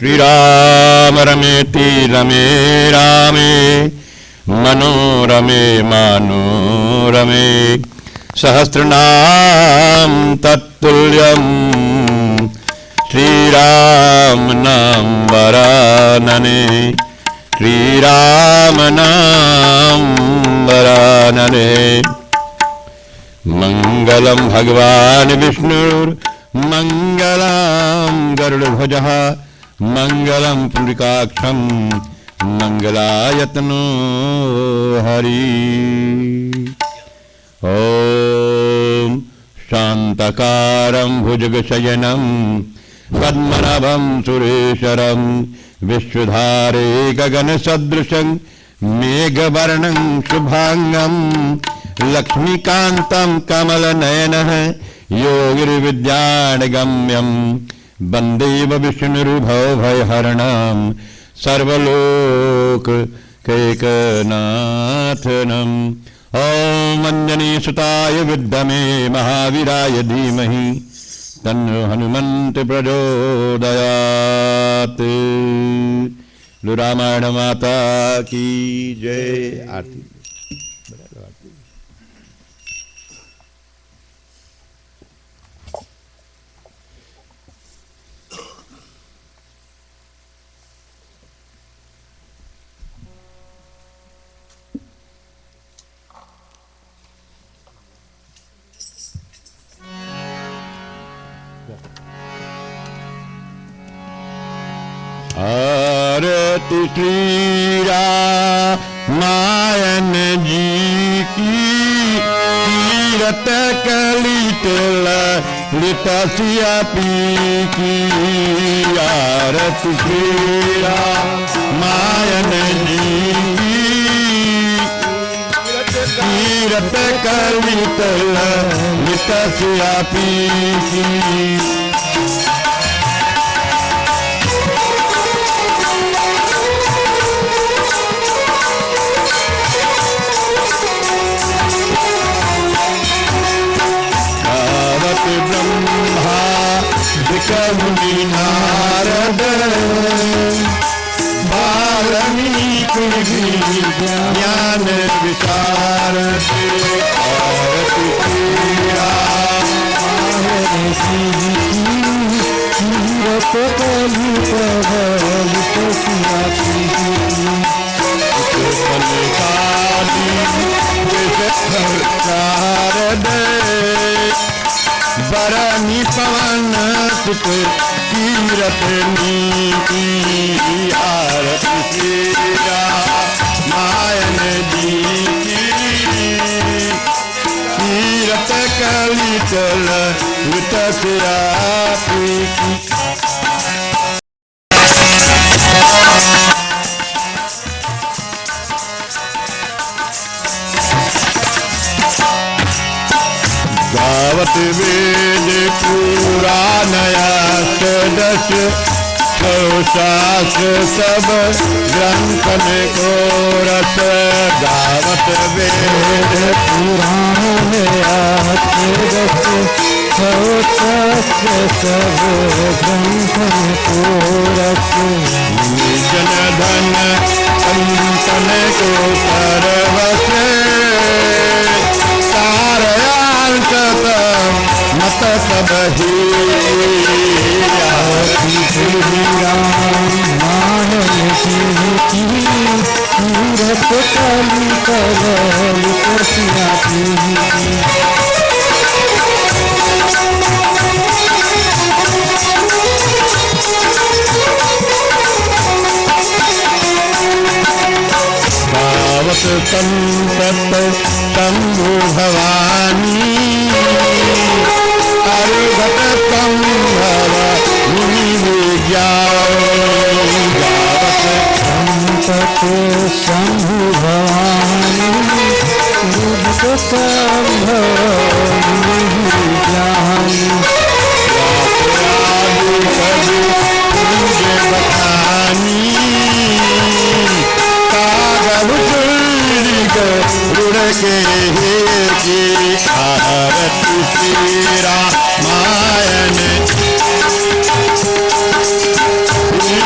श्रीराम रमेति रमे रामे मनोरमे मनोरमे सहस्रनाम तत्तुल्यं श्रीराम नाम वरानने श्रीराम नाम वरानने। मंगलम भगवान विष्णुर्मंगलम गरुड़ध्वजः मंगलम पुंडरीकाक्षं मंगलायतनो हरि। ओम शांतकारं भुजगशयनं पद्मनाभं सुरेशरं विश्वधारे गगनसदृशं मेघवर्णं शुभांगं लक्ष्मीकान्तं कमलनयनः योगिर्विद्यानगम्यं वन्दे विष्णुर्भवभयहरणं सर्वलोकैकनाथनं। ॐ अञ्जनीसुताय विद्महे महावीराय धीमहि तन्नो हनुमन्त प्रचोदयात्। रामायण माता की जय। आरती आरती श्री रामायण जी की तीरथ कलित ललित सिया पी की। आरती श्री रामायण जी की तीरथ कलित ललित सिया पी की। मुनि नारद वाल्मीकि ज्ञान विशारद। आरती श्री रामायण जी तीरथ कलित ललित सिया पी बरनी पवन सुत तीरथ नीति। आरती श्री रामायण जी की तीरथ कलित ललित सिया पी की। गावत वेद पुराणया षोडश शास्त्र सब ग्रंथन को रस। गावत वेद पुराणया षोडश शास्त्र सब ग्रंथन को रस। जन धन संतन को सर्वस मत सब ही। आरती श्री रामायण जी की तीरथ कलित ललित सिया पी की। गावत संतत शंभु भवानी अरुघट संभव मुनि विज्ञान। गावत संतत शंभु भवानी अरुघट संभव मुनि विज्ञान। बखानी कागल रुड़ के हे की। आरती श्री रामायण श्री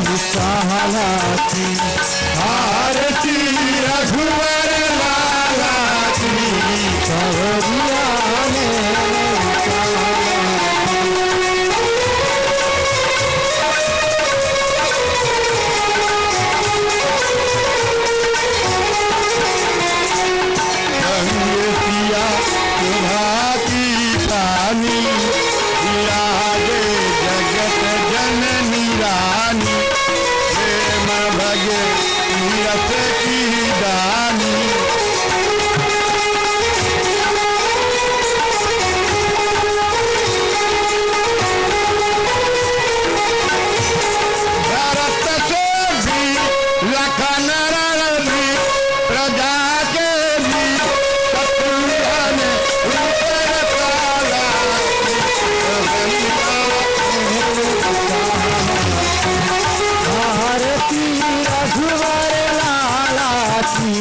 विशाला की आरती रघुवर लाला की कंवरिया सिया शोभा की पानी विराजे जगत जननी रानी प्रेम भगे रस की दानी भरत से भी लखन रणबीर प्रजा के भी शत्रुघ्न ऊपर काला भारती रघुवर लाला की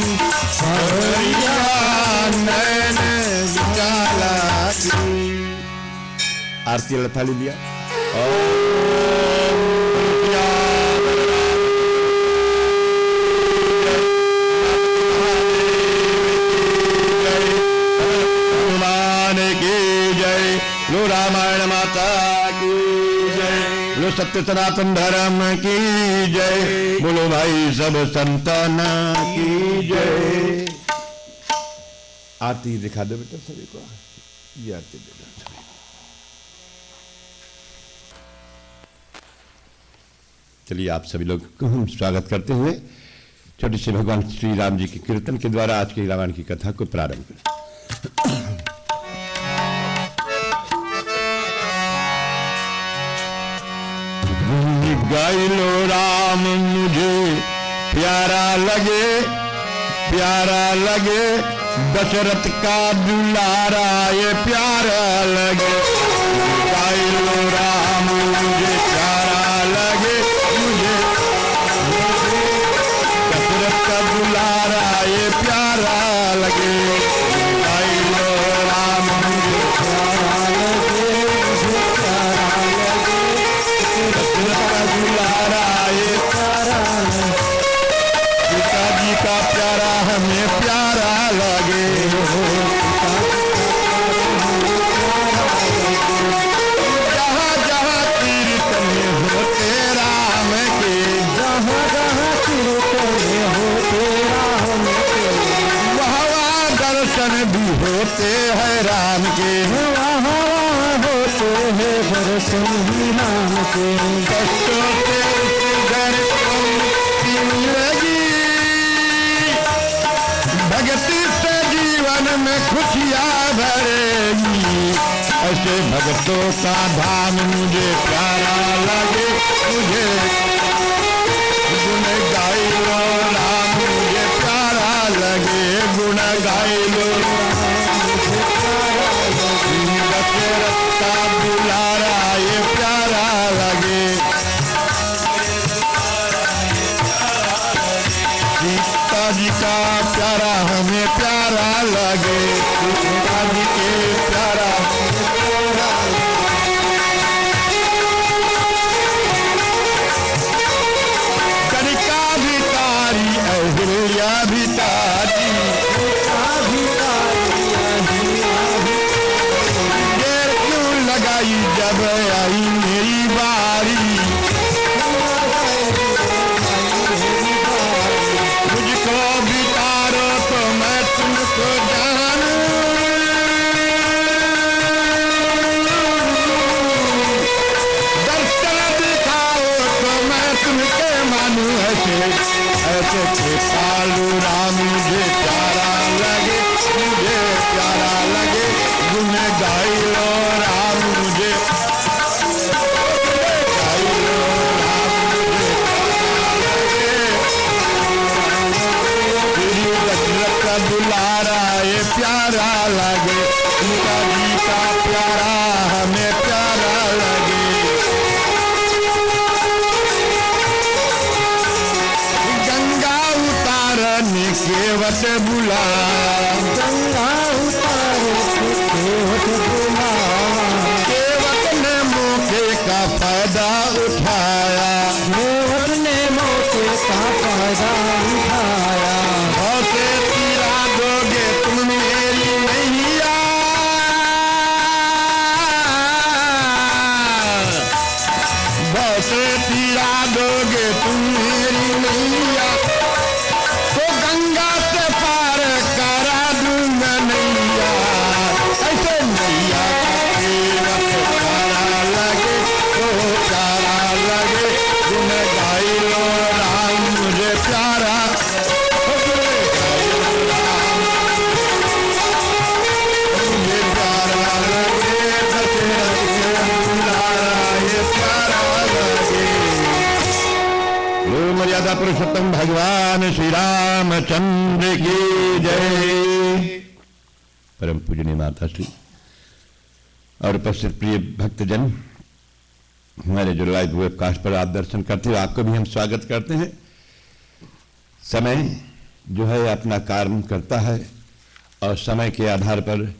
कंवरिया नैन विशाला की। आरती वाला थाली लिया। हनुमान की जय, लो रामायण माता की जय, लो सत्य सनातन धर्म की जय, बोलो भाई सब संतान की जय। आरती दिखा दो बेटा सभी को, ये आरती दे दो। चलिए आप सभी लोग को हम स्वागत करते हुए छोटे से भगवान श्री राम जी के कीर्तन के द्वारा आज की रामायण की कथा को प्रारंभ करें। गाय लो राम मुझे प्यारा लगे दशरथ का दुलारा ये प्यारा लगे। गाय लो राम मुझे प्यारा लगे, मुझे दशरथ का दुलारा ये प्यारा लगे। गाय लो राम मुझे प्यारा लगे, मुझे प्यारा लगे दशरथ का दुलारा ये प्यारा लगे। पिताजी का प्यारा हमें प्यारा लगे। जहाँ जहाँ कीर्तन होते राम के, जहाँ जहाँ कीर्तन होते राम के, वहाँ दर्शन भी होते हैं राम के। वहाँ होते हैं दर्शन ही राम के। कष्टों से उस घर को मुक्ति मिलेगी, भक्ति से जीवन में खुशियाँ भरेगी। ऐसे भक्तों का धाम मुझे प्यारा लगे, मुझे गुण गाई लो राम मुझे प्यारा लगे, गुण गाई लो दशरथ का दुलारा ये प्यारा लगे। सीता जी का प्यारा हमें प्यारा लगे, सीता जी के प्यारा कनिका भी तारी अहिल्या भी तारी, देर क्यों लगाई जब आई मेरी बारी। मुझको बितारो तो मैं तुमको जानूं, दर्शन दिखाओ तो मैं तुमके मानूं। ऐसे कृपालु राम मुझे प्यारा लगे, मुझे प्यारा लगे। गुण गाई लो राम मुझे गाई लो राम मुझे दशरथ का दुलारा ये प्यारा लगे, उनका जी का प्यारा हमें प्यारा लगे। गंगा उतारने केवट बुलाया, गंगा उतारे केवट बुलावा, केवट ने मौके का फायदा उठाया। केवट गुरु मर्यादा पुरुषोत्तम भगवान श्री रामचंद्र की जय। परम पूजनीय माता श्री और उपस्थित प्रिय भक्तजन, हमारे जो लाइव वेबकास्ट पर आप दर्शन करते हो, आपको भी हम स्वागत करते हैं। समय जो है अपना कार्य करता है और समय के आधार पर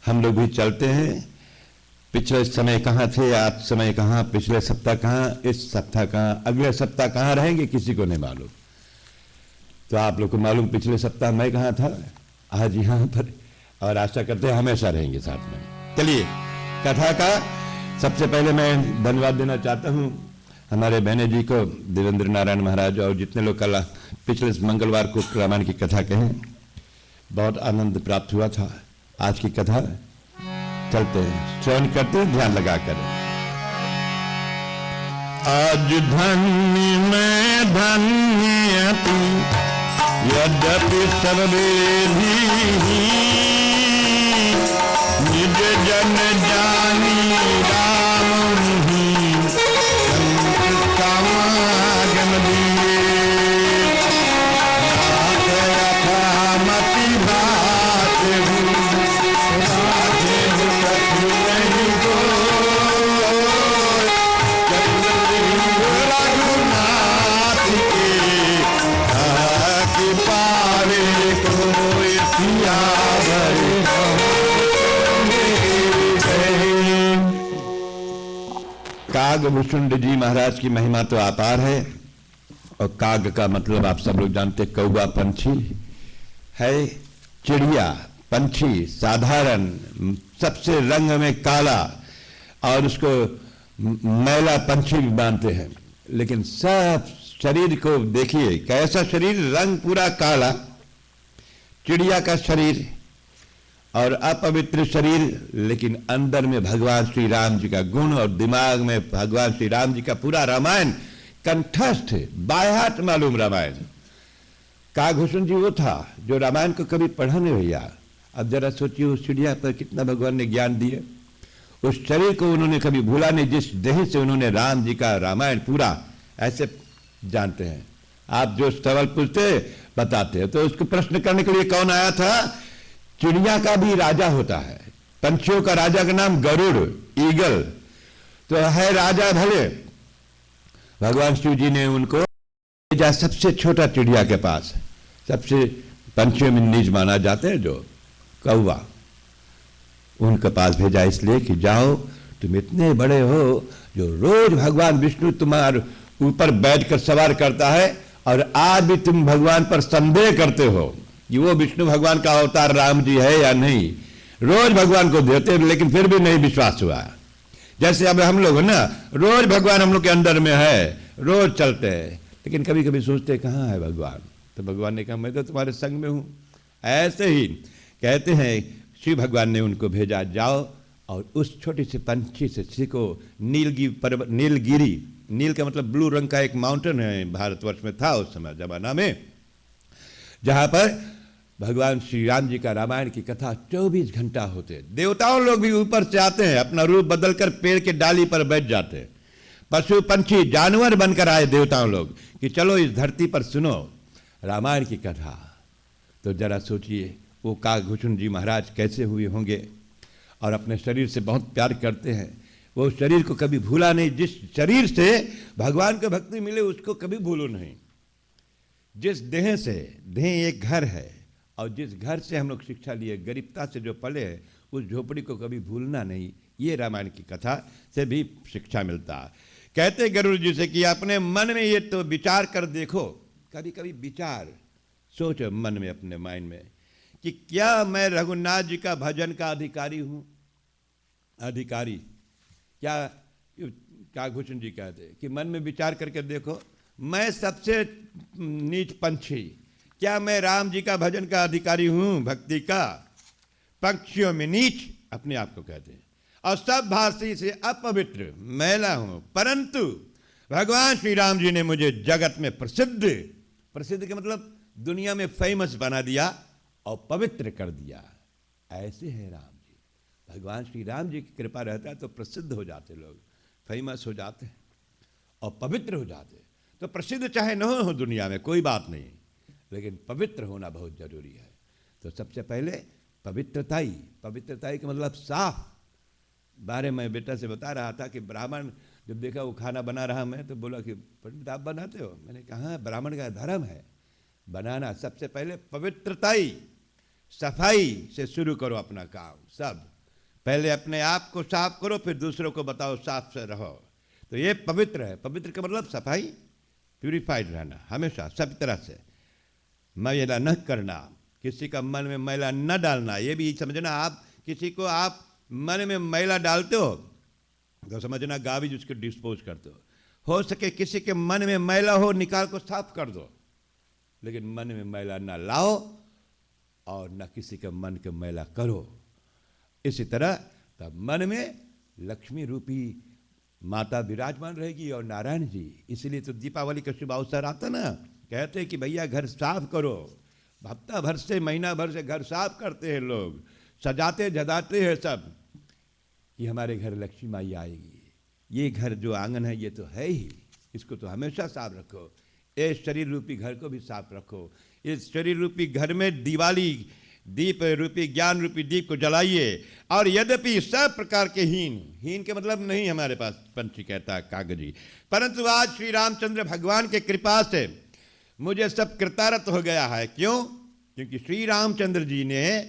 हम लोग भी चलते हैं। पिछले समय कहाँ थे, आज समय कहाँ, पिछले सप्ताह कहाँ, इस सप्ताह कहाँ, अगले सप्ताह कहाँ रहेंगे, किसी को नहीं मालूम। तो आप लोग को मालूम पिछले सप्ताह मैं कहाँ था, आज यहाँ पर, और आशा करते हैं हमेशा रहेंगे साथ में। चलिए कथा का सबसे पहले मैं धन्यवाद देना चाहता हूँ हमारे बहने जी को, देवेंद्र नारायण महाराज, और जितने लोग कल पिछले मंगलवार को रामायण की कथा कहें, बहुत आनंद प्राप्त हुआ था। आज की कथा चलते हैं, श्रवण करते हैं ध्यान लगाकर। आज धन्य मैं धन्य तू, यद्यपि सर्वेधि निज जन जानी राम मुहि, संत समागम दिए अथा मति भात रघुनाथ के पारे को काग भुषुंड जी महाराज की महिमा तो अपार है। और काग का मतलब आप सब लोग जानते, कौवा पंछी है, चिड़िया पंछी, साधारण सबसे रंग में काला, और उसको मैला पंछी भी मानते हैं। लेकिन सब शरीर को देखिए, कैसा शरीर, रंग पूरा काला, चिड़िया का शरीर और अपवित्र शरीर, लेकिन अंदर में भगवान श्री राम जी का गुण और दिमाग में भगवान श्री राम जी का पूरा रामायण कंठस्थ, बायात मालूम रामायण। कागभूषण जी वो था जो रामायण को कभी पढ़ा नहीं भैया। अब जरा सोचिए उस चिड़िया पर कितना भगवान ने ज्ञान दिए, उस शरीर को उन्होंने कभी भूला नहीं, जिस देह से उन्होंने राम जी का रामायण पूरा ऐसे जानते हैं। आप जो सवाल पूछते बताते हैं, तो उसको प्रश्न करने के लिए कौन आया था? चिड़िया का भी राजा होता है, पंछियों का राजा का नाम गरुड़, ईगल तो है राजा। भले भगवान शिव जी ने उनको भेजा सबसे छोटा चिड़िया के पास, सबसे पंछियों में नीच माना जाते हैं जो कौवा, उनके पास भेजा इसलिए कि जाओ, तुम इतने बड़े हो, जो रोज भगवान विष्णु तुम्हारे ऊपर बैठकर सवार करता है, और आज भी तुम भगवान पर संदेह करते हो कि वो विष्णु भगवान का अवतार राम जी है या नहीं। रोज भगवान को देते लेकिन फिर भी नहीं विश्वास हुआ। जैसे अब हम लोग ना, रोज भगवान हम लोग के अंदर में है, रोज चलते हैं, लेकिन कभी कभी सोचते कहाँ है भगवान। तो भगवान ने कहा मैं तो तुम्हारे संग में हूं। ऐसे ही कहते हैं शिव भगवान ने उनको भेजा, जाओ और उस छोटी सी पंछी से सीखो। नीलगिरी, नील का मतलब ब्लू रंग का एक माउंटेन है, भारतवर्ष में था उस समय जमाना में, जहां पर भगवान श्री राम जी का रामायण की कथा 24 घंटा होते। देवताओं लोग भी ऊपर से आते हैं, अपना रूप बदलकर पेड़ के डाली पर बैठ जाते हैं। पशु पंछी जानवर बनकर आए देवताओं लोग कि चलो इस धरती पर सुनो रामायण की कथा। तो जरा सोचिए वो कागभूषण जी महाराज कैसे हुए होंगे, और अपने शरीर से बहुत प्यार करते हैं। वो शरीर को कभी भूला नहीं, जिस शरीर से भगवान को भक्ति मिले उसको कभी भूलो नहीं। जिस देह से, देह एक घर है, और जिस घर से हम लोग शिक्षा लिए, गरीबता से जो पले हैं, उस झोपड़ी को कभी भूलना नहीं। ये रामायण की कथा से भी शिक्षा मिलता है। कहते गरुड़ जी से कि अपने मन में ये तो विचार कर देखो, कभी कभी विचार सोचो मन में, अपने माइंड में, कि क्या मैं रघुनाथ जी का भजन का अधिकारी हूं? अधिकारी क्या कागभूषण जी कहते कि मन में विचार करके देखो, मैं सबसे नीच पंछी, क्या मैं राम जी का भजन का अधिकारी हूं, भक्ति का? पंक्षियों में नीच अपने आप को कहते हैं, और सब भाषी से अपवित्र मैला हूं, परंतु भगवान श्री राम जी ने मुझे जगत में प्रसिद्ध, प्रसिद्ध के मतलब दुनिया में फेमस बना दिया और पवित्र कर दिया। ऐसे है राम जी, भगवान श्री राम जी की कृपा रहता है तो प्रसिद्ध हो जाते लोग, फेमस हो जाते हैं और पवित्र हो जाते। तो प्रसिद्ध चाहे न हो दुनिया में कोई बात नहीं, लेकिन पवित्र होना बहुत जरूरी है। तो सबसे पहले पवित्रताई, पवित्रताई का मतलब साफ। बारे में बेटा से बता रहा था कि ब्राह्मण जब देखा वो खाना बना रहा मैं, तो बोला कि पंडित आप बनाते हो? मैंने कहा हाँ, ब्राह्मण का धर्म है बनाना। सबसे पहले पवित्रताई, सफाई से शुरू करो अपना काम। सब पहले अपने आप को साफ करो, फिर दूसरों को बताओ साफ से रहो। तो ये पवित्र है। पवित्र का मतलब सफाई, प्यूरिफाइड रहना हमेशा, सब तरह से मैला न करना, किसी का मन में मैला न डालना। ये भी समझना, आप किसी को आप मन में मैला डालते हो तो समझना गार्बेज उसको डिस्पोज करते हो सके किसी के मन में मैला हो, निकाल को साफ कर दो, लेकिन मन में मैला ना लाओ और न किसी के मन के मैला करो। इसी तरह तब मन में लक्ष्मी रूपी माता विराजमान रहेगी और नारायण जी। इसलिए तो दीपावली का शुभ अवसर आता ना, कहते हैं कि भैया घर साफ करो। हफ्ता भर से, महीना भर से घर साफ करते हैं लोग, सजाते जदाते हैं सब कि हमारे घर लक्ष्मी माई आएगी। ये घर जो आंगन है ये तो है ही, इसको तो हमेशा साफ रखो। इस शरीर रूपी घर को भी साफ रखो। इस शरीर रूपी घर में दिवाली दीप रूपी ज्ञान रूपी दीप को जलाइए। और यद्यपि सब प्रकार के हीन के मतलब नहीं हमारे पास, पंछी कहता है कागजी, परंतु आज श्री रामचंद्र भगवान के कृपा से मुझे सब कृतार्थ हो गया है। क्यों? क्योंकि श्री रामचंद्र जी ने,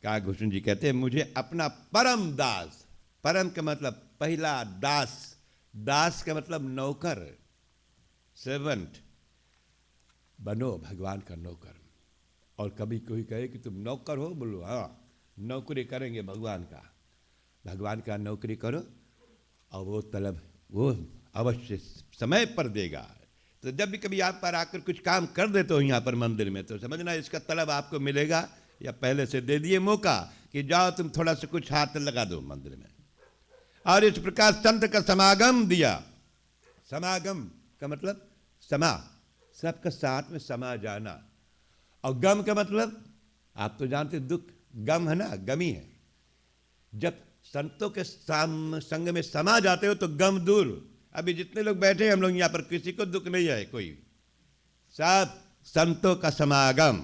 कागभूषण जी कहते हैं, मुझे अपना परम दास, परम का मतलब पहला दास, दास का मतलब नौकर, सर्वेंट बनो, भगवान का नौकर। और कभी कोई कहे कि तुम नौकर हो, बोलो हाँ नौकरी करेंगे भगवान का नौकरी करो और वो तलब वो अवश्य समय पर देगा। तो जब भी कभी आप पर आकर कुछ काम कर देते हो यहाँ पर मंदिर में, तो समझना इसका तलब आपको मिलेगा, या पहले से दे दिए मौका कि जाओ तुम थोड़ा सा कुछ हाथ लगा दो मंदिर में। और इस प्रकार संत का समागम दिया। समागम का मतलब समा, सबका साथ में समा जाना। और गम का मतलब आप तो जानते, दुख गम है ना, गमी है। जब संतों के संग में समा जाते हो तो गम दूर। अभी जितने लोग बैठे हैं हम लोग यहाँ पर, किसी को दुख नहीं है कोई, सब संतों का समागम।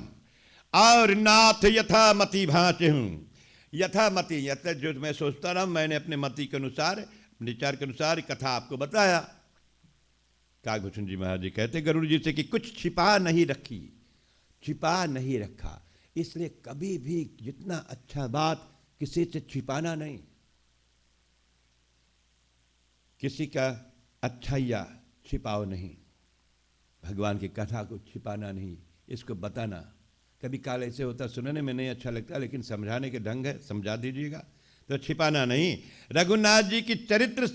और नाथ यथा मति भांचे हूँ, यथा मति, यथा जो मैं सोचता रहा, मैंने अपने मति के अनुसार, विचार के अनुसार कथा आपको बताया। कागभूषण जी महाराज जी कहते गरुड़ जी से कि कुछ छिपा नहीं रखी, छिपा नहीं रखा। इसलिए कभी भी जितना अच्छा बात किसी से छिपाना नहीं, किसी का अच्छाइया छिपाओ नहीं, भगवान की कथा को छिपाना नहीं, इसको बताना। कभी काल ऐसे होता सुनने में नहीं अच्छा लगता, लेकिन समझाने के ढंग है, समझा दीजिएगा, तो छिपाना नहीं। रघुनाथ जी की चरित्र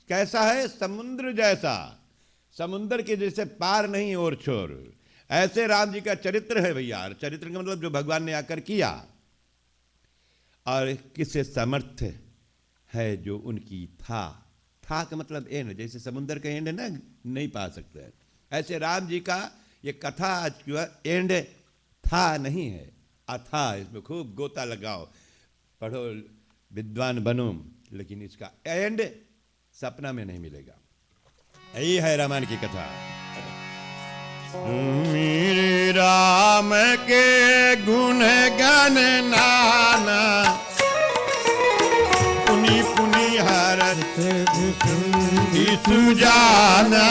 कैसा है? समुद्र जैसा, समुद्र के जैसे पार नहीं और छोर, ऐसे राम जी का चरित्र है भैया। चरित्र का मतलब जो भगवान ने आकर किया। और किससे समर्थ है जो उनकी था का मतलब एंड, जैसे समुद्र का एंड है ना, नहीं पा सकते, ऐसे राम जी का ये कथा एंड था नहीं है, अथा। इसमें खूब गोता लगाओ, पढ़ो, विद्वान बनो, लेकिन इसका एंड सपना में नहीं मिलेगा। यही है रामायण की कथा। मेरे राम के गुण गान नाना, पुनि पुनि हरत सुजाना।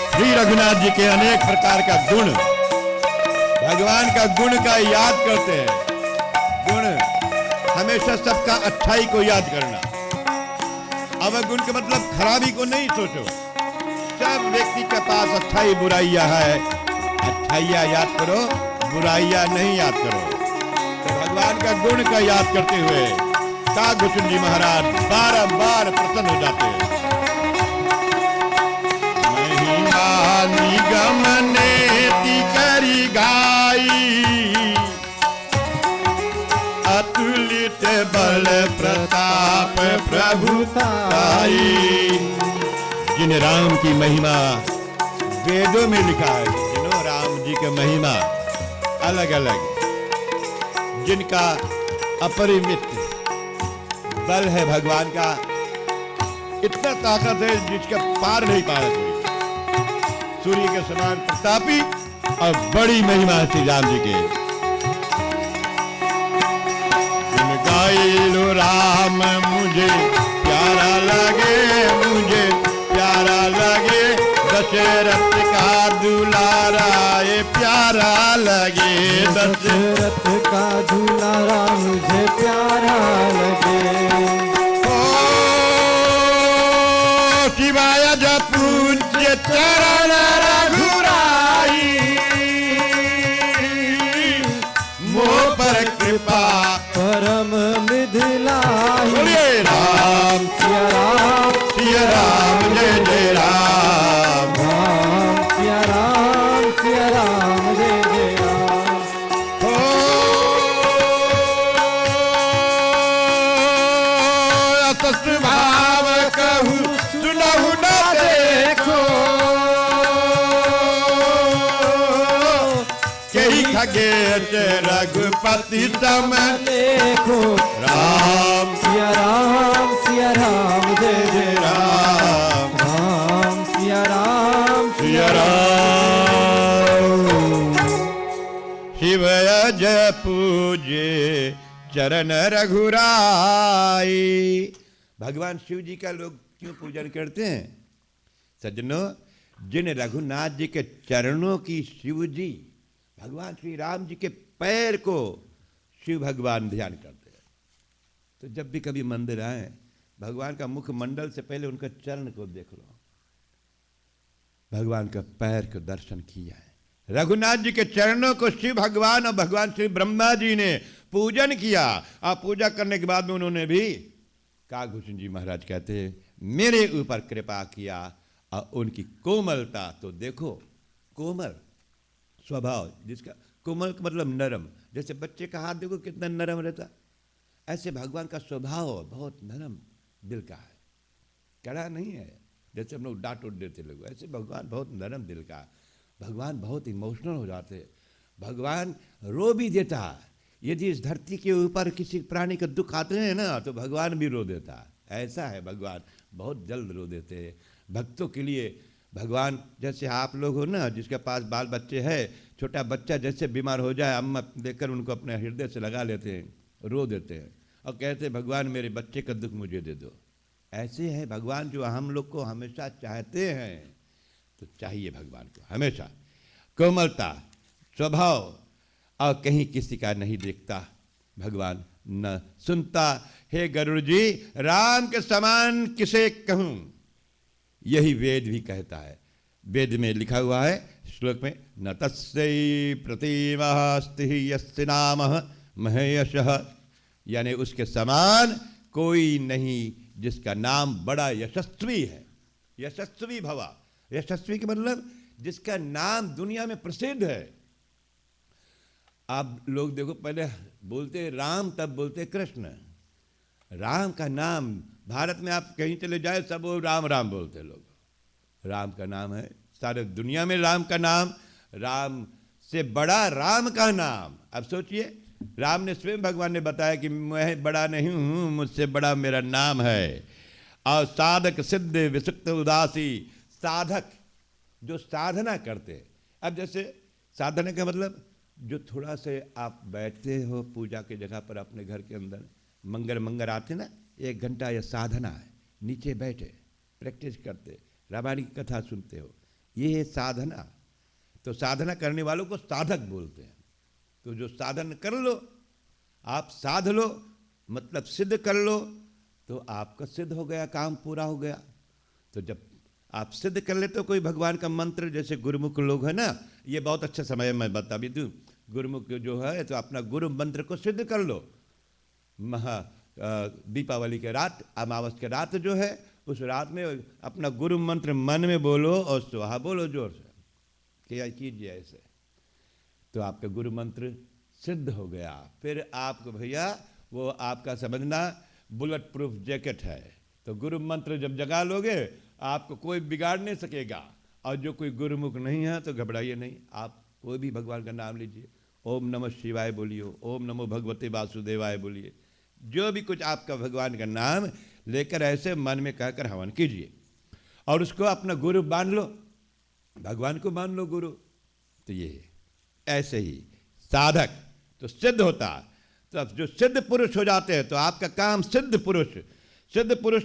श्री रघुनाथ जी के अनेक प्रकार का गुण, भगवान का गुण का याद करते हैं। गुण हमेशा सबका अच्छाई को याद करना। अब गुण का मतलब खराबी को नहीं सोचो, सब व्यक्ति के पास अच्छाई बुराइयां है, अच्छाइयां याद करो, बुराइयां नहीं याद करो। तो भगवान का गुण का याद करते हुए कागभूषण जी महाराज बारंबार प्रसन्न हो जाते हैं। महिमा निगम नेति करी गाई, अतुलित बल प्रताप प्रभुताई। जिन राम की महिमा वेदों में लिखा है, जिन्हों राम जी की महिमा अलग अलग, जिनका अपरिमित बल है भगवान का, इतना ताकत है जिसका पार नहीं पा रहा कोई। सूर्य के समान प्रतापी और बड़ी महिमा है श्री राम जी के। गाई लो राम मुझे प्यारा लगे, मुझे प्यारा लगे, दशरथ का दुलारा ये प्यारा लगे, दशरथ का दुलारा मुझे प्यारा लगे। शिवाय जब पूज्य चरण रघुराई, मोह पर कृपा परम मिथिलाई। बोलिए राम सिया राम सिया राम जय जय राम, राम सिया राम जय जय राम। हो असस भाव कहूँ सुनहु न देखो, कही खगेश रघुपति सम देखो। राम सिया राम जय जय राम, राम सिया राम शिव जय पूजे चरण रघुराई। भगवान शिव जी का लोग क्यों पूजन करते हैं सज्जनों? जिन रघुनाथ जी के चरणों की शिव जी, भगवान श्री राम जी के पैर को शिव भगवान ध्यान करते हैं। तो जब भी कभी मंदिर आए, भगवान का मुखमंडल से पहले उनका चरण को देख लो, भगवान का पैर को दर्शन किया है। रघुनाथ जी के चरणों को शिव भगवान और भगवान श्री ब्रह्मा जी ने पूजन किया। और पूजा करने के बाद में उन्होंने भी काकभूषण जी महाराज कहते हैं मेरे ऊपर कृपा किया। और उनकी कोमलता तो देखो, कोमल स्वभाव, जिसका कोमल का मतलब नरम, जैसे बच्चे का हाथ देखो कितना नरम रहता, ऐसे भगवान का स्वभाव बहुत नरम दिल का है, कड़ा नहीं है। जैसे हम लोग डांट उठ देते लोग, ऐसे भगवान बहुत नरम दिल का। भगवान बहुत इमोशनल हो जाते हैं, भगवान रो भी देता है। यदि इस धरती के ऊपर किसी प्राणी का दुख आते हैं ना, तो भगवान भी रो देता है। ऐसा है, भगवान बहुत जल्द रो देते हैं भक्तों के लिए। भगवान जैसे आप लोग हो ना, जिसके पास बाल बच्चे हैं, छोटा बच्चा जैसे बीमार हो जाए, अम्मा देखकर उनको अपने हृदय से लगा लेते हैं, रो देते हैं और कहते हैं भगवान मेरे बच्चे का दुख मुझे दे दो। ऐसे है भगवान जो हम लोग को हमेशा चाहते हैं। तो चाहिए भगवान को हमेशा कोमलता स्वभाव, और कहीं किसी का नहीं देखता भगवान, न सुनता। हे गरुड़ जी, राम के समान किसे कहूं, यही वेद भी कहता है। वेद में लिखा हुआ है श्लोक में, न तस्यै प्रतिमः अस्ति यस्य नामः महेयशः, यानी उसके समान कोई नहीं जिसका नाम बड़ा यशस्वी है। यशस्वी भवा, यशस्वी के मतलब जिसका नाम दुनिया में प्रसिद्ध है। आप लोग देखो, पहले बोलते राम, तब बोलते कृष्ण। राम का नाम भारत में आप कहीं चले जाए, सब वो राम राम बोलते लोग। राम का नाम है सारे दुनिया में, राम का नाम, राम से बड़ा राम का नाम। अब सोचिए, राम ने स्वयं भगवान ने बताया कि मैं बड़ा नहीं हूं, मुझसे बड़ा मेरा नाम है। और साधक सिद्ध विसुक्त उदासी, साधक जो साधना करते। अब जैसे साधना का मतलब जो थोड़ा से आप बैठते हो पूजा की जगह पर अपने घर के अंदर, मंगर मंगर आते ना, 1 घंटा यह साधना है, नीचे बैठे प्रैक्टिस करते, रामायण की कथा सुनते हो, ये है साधना। तो साधना करने वालों को साधक बोलते हैं। तो जो साधन कर लो, आप साध लो, मतलब सिद्ध कर लो, तो आपका सिद्ध हो गया, काम पूरा हो गया। तो जब आप सिद्ध कर लेते हो कोई भगवान का मंत्र, जैसे गुरुमुख लोग है ना, ये बहुत अच्छा समय मैं बता भी दूँ। गुरुमुख जो है तो अपना गुरु मंत्र को सिद्ध कर लो। दीपावली के रात, अमावस के रात जो है, उस रात में अपना गुरु मंत्र मन में बोलो और स्वाहा बोलो जोर से, क्या कीजिए ऐसे, तो आपका गुरु मंत्र सिद्ध हो गया। फिर आपको भैया वो आपका समझना बुलेट प्रूफ जैकेट है। तो गुरु मंत्र जब जगा लोगे, आपको कोई बिगाड़ नहीं सकेगा। और जो कोई गुरुमुख नहीं है तो घबराइए नहीं, आप कोई भी भगवान का नाम लीजिए, ओम नमः शिवाय बोलिए, ओम नमो भगवते वासुदेवाय बोलिए, जो भी कुछ आपका भगवान का नाम लेकर ऐसे मन में कहकर हवन कीजिए और उसको अपना गुरु मान लो। भगवान को मान लो गुरु। तो ये ऐसे ही साधक तो सिद्ध होता। तो अब जो सिद्ध पुरुष हो जाते हैं तो आपका काम सिद्ध पुरुष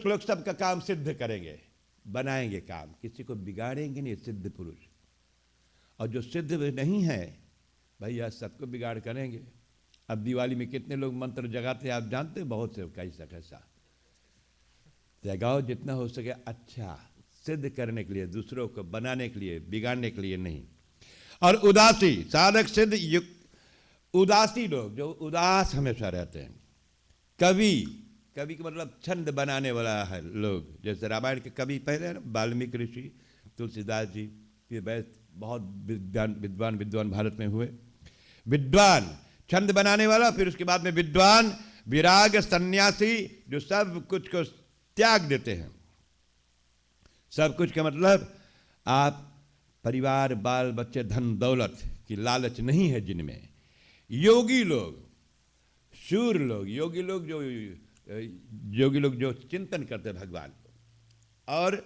लोग सबका काम सिद्ध करेंगे, बनाएंगे काम, किसी को बिगाड़ेंगे नहीं, सिद्ध पुरुष। और जो सिद्ध नहीं है भैया सबको बिगाड़ करेंगे। अब दिवाली में कितने लोग मंत्र जगाते हैं आप जानते हैं, बहुत से, कैसा कैसा जगाओ जितना हो सके अच्छा, सिद्ध करने के लिए, दूसरों को बनाने के लिए, बिगाड़ने के लिए नहीं। और उदासी, साधक सिद्ध युक्त उदासी लोग जो उदास हमेशा रहते हैं, कवि का मतलब छंद बनाने वाला है लोग, जैसे रामायण के कवि पहले ना वाल्मीकि ऋषि, तुलसीदास जी, फिर बहुत विद्वान भारत में हुए, विद्वान छंद बनाने वाला, फिर उसके बाद में विद्वान, विराग, सन्यासी, जो सब कुछ को त्याग देते हैं। सब कुछ का मतलब आप परिवार, बाल बच्चे, धन दौलत की लालच नहीं है जिनमें। योगी लोग, शूर लोग, योगी लोग जो चिंतन करते हैं भगवान को, और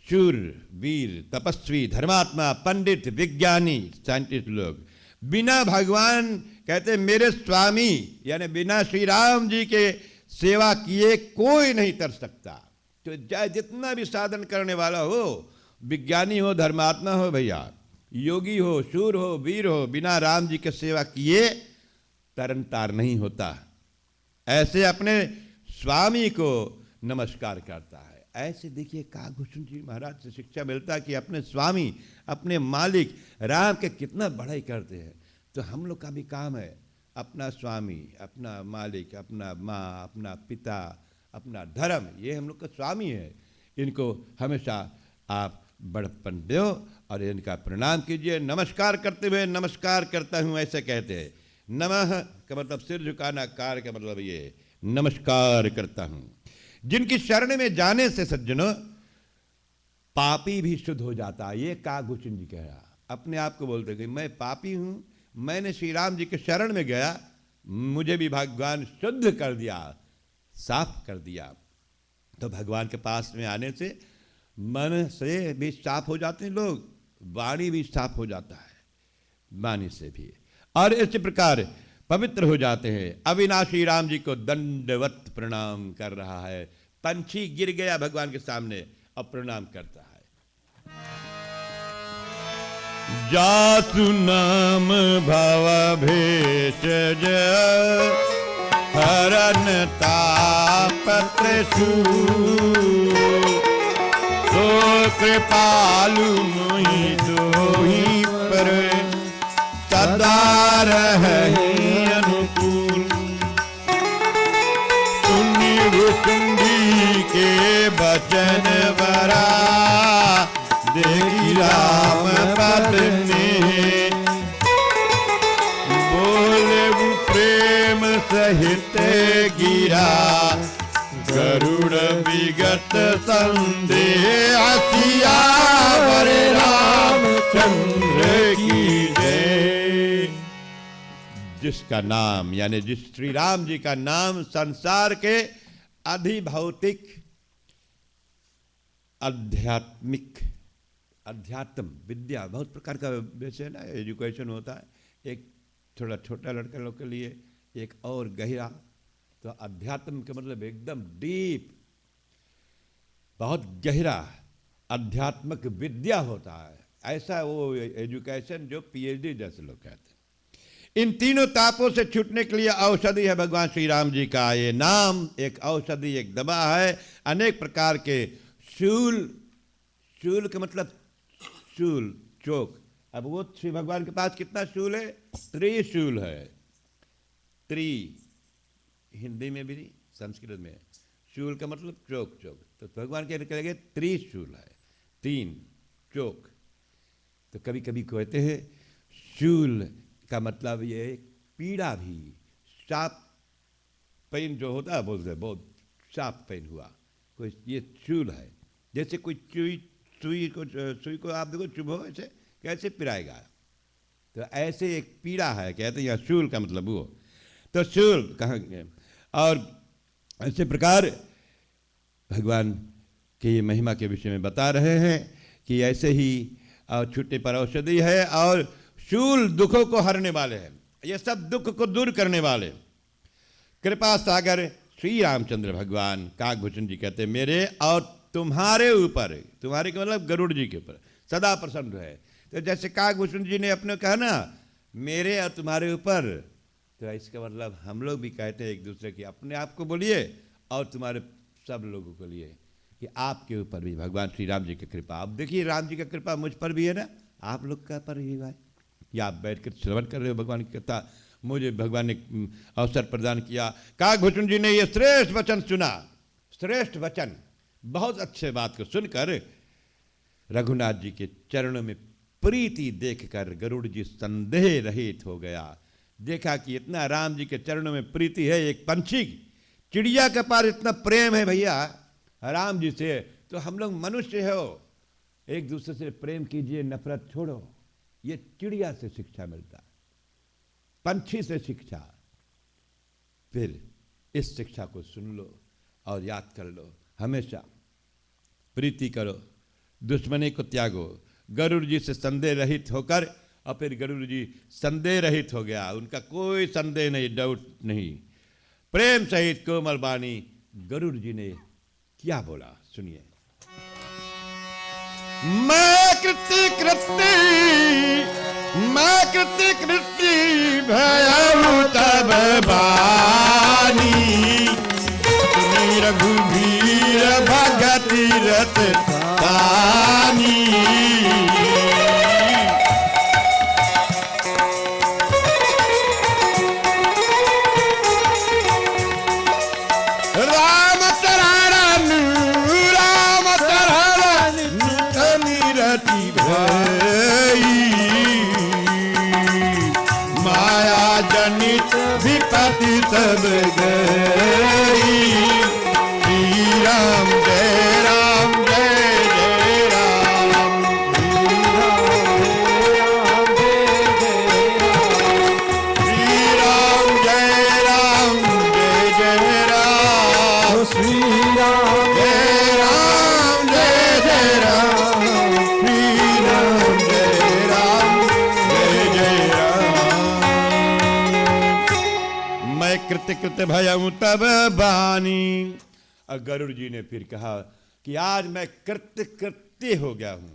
शूर, वीर, तपस्वी, धर्मात्मा, पंडित, विज्ञानी, साइंटिस्ट लोग बिना भगवान कहते मेरे स्वामी यानी बिना श्री राम जी के सेवा किए कोई नहीं तर सकता। तो चाहे जितना भी साधन करने वाला हो, विज्ञानी हो, धर्मात्मा हो, भैया योगी हो, शूर हो, वीर हो, बिना राम जी की सेवा किए तरन तार नहीं होता। ऐसे अपने स्वामी को नमस्कार करता है। ऐसे देखिए कागभूषण जी महाराज से शिक्षा मिलता है कि अपने स्वामी, अपने मालिक राम के कितना बड़ाई करते हैं। तो हम लोग का भी काम है अपना स्वामी, अपना मालिक, अपना माँ, अपना पिता, अपना धर्म, ये हम लोग का स्वामी है। इनको हमेशा आप बड़प्पन दो और इनका प्रणाम कीजिए। नमस्कार करते हुए नमस्कार करता हूँ ऐसे कहते हैं। नमः का मतलब सिर झुकाना, कार का मतलब ये नमस्कार करता हूँ। जिनकी शरण में जाने से सज्जनों पापी भी शुद्ध हो जाता है। ये कागभूषण जी कह रहा, अपने आप को बोलते कि मैं पापी हूँ, मैंने श्री राम जी के शरण में गया, मुझे भी भगवान शुद्ध कर दिया, साफ कर दिया। तो भगवान के पास में आने से मन से भी साफ हो जाते हैं लोग, वाणी भी साफ हो जाता है, वाणी से भी, और इसी प्रकार पवित्र हो जाते हैं। अविनाशी राम जी को दंडवत प्रणाम कर रहा है। पंछी गिर गया भगवान के सामने और प्रणाम करता है। जासु नाम भव भेषज हरन तापत्र तो कृपालु मोहि दोहि पर सदा रहि अनुकूल। सुनि भुकुंडी के बचन बरा देखी राम पद ने बोले प्रेम सहित गिरा गरुड़ विगत संदेह सियावर रामचंद्र की जय। जिसका नाम यानी जिस श्री राम जी का नाम संसार के अधिभौतिक आध्यात्मिक अध्यात्म विद्या, बहुत प्रकार का वैसे ना एजुकेशन होता है, एक थोड़ा छोटा लड़का लोग के लिए, एक और गहरा। तो अध्यात्म के मतलब एकदम डीप, बहुत गहरा आध्यात्मिक विद्या होता है। ऐसा वो एजुकेशन जो पीएचडी जैसे लोग कहते हैं। इन तीनों तापों से छूटने के लिए औषधि है भगवान श्री राम जी का ये नाम। एक औषधि, एक दवा है। अनेक प्रकार के शूल, शूल का मतलब शूल, चोक। अब वो श्री भगवान के पास कितना शूल है? त्रिशूल है। त्रि हिंदी में भी, संस्कृत में शूल का मतलब चोक, चोक। तो भगवान के कहेंगे त्रिशूल है, तीन चोक। तो कभी कभी कहते हैं शूल का मतलब ये पीड़ा भी, शाप पेन जो होता है, बोलते हैं बहुत शाप पेन हुआ, कोई ये शूल है। जैसे कोई सुई को आप देखो चुभो ऐसे कैसे पिराएगा, तो ऐसे एक पीड़ा है, कहते हैं यह शूल का मतलब वो। तो शूल कहाँ, और इसी प्रकार भगवान की महिमा के विषय में बता रहे हैं कि ऐसे ही और छुट्टी पर औषधि है, और शूल दुखों को हरने वाले हैं। ये सब दुख को दूर करने वाले कृपा सागर श्री रामचंद्र भगवान काकभूषण जी कहते हैं, मेरे और तुम्हारे ऊपर, तुम्हारे के मतलब गरुड़ जी के ऊपर सदा प्रसन्न है। तो जैसे काकभूषण जी ने अपने कहा ना, मेरे और तुम्हारे ऊपर, तो इसका मतलब हम लोग भी कहते हैं एक दूसरे की, अपने आप को बोलिए और तुम्हारे सब लोगों को लिए कि आपके ऊपर भी भगवान श्री राम जी की कृपा। अब देखिए राम जी की कृपा मुझ पर भी है ना, आप लोग का पर भी भाई, या आप बैठ कर श्रवण कर रहे हो भगवान की कथा, मुझे भगवान ने अवसर प्रदान किया। काकभूषण जी ने ये श्रेष्ठ वचन सुना, श्रेष्ठ वचन, बहुत अच्छे बात को सुनकर रघुनाथ जी के चरणों में प्रीति देखकर गरुड़ जी संदेह रहित हो गया। देखा कि इतना राम जी के चरणों में प्रीति है, एक पंछी चिड़िया के पास इतना प्रेम है भैया राम जी से, तो हम लोग मनुष्य हो, एक दूसरे से प्रेम कीजिए, नफरत छोड़ो। ये चिड़िया से शिक्षा मिलता, पंछी से शिक्षा। फिर इस शिक्षा को सुन लो और याद कर लो, हमेशा प्रीति करो, दुश्मनी को त्यागो। गरुड़ जी से संदेह रहित होकर, और फिर गरुड़ जी संदेह रहित हो गया, उनका कोई संदेह नहीं, डाउट नहीं, प्रेम सहित कोमल वाणी गरुड़ जी ने क्या बोला सुनिए। मैं कृति भयउ तब बानी, रघुवीर भगति रत तानी। विपत्ति सब गई, श्री राम जय राम जय जय राम, श्री राम जय राम जय जय राम, श्री राम जय राम जय जय राम, श्री राम जय राम जय जय राम। मैं कृत्य कृत्य भयउ तब बानी। और गरुड़ जी ने फिर कहा कि आज मैं कृत्य कृत्य हो गया हूं,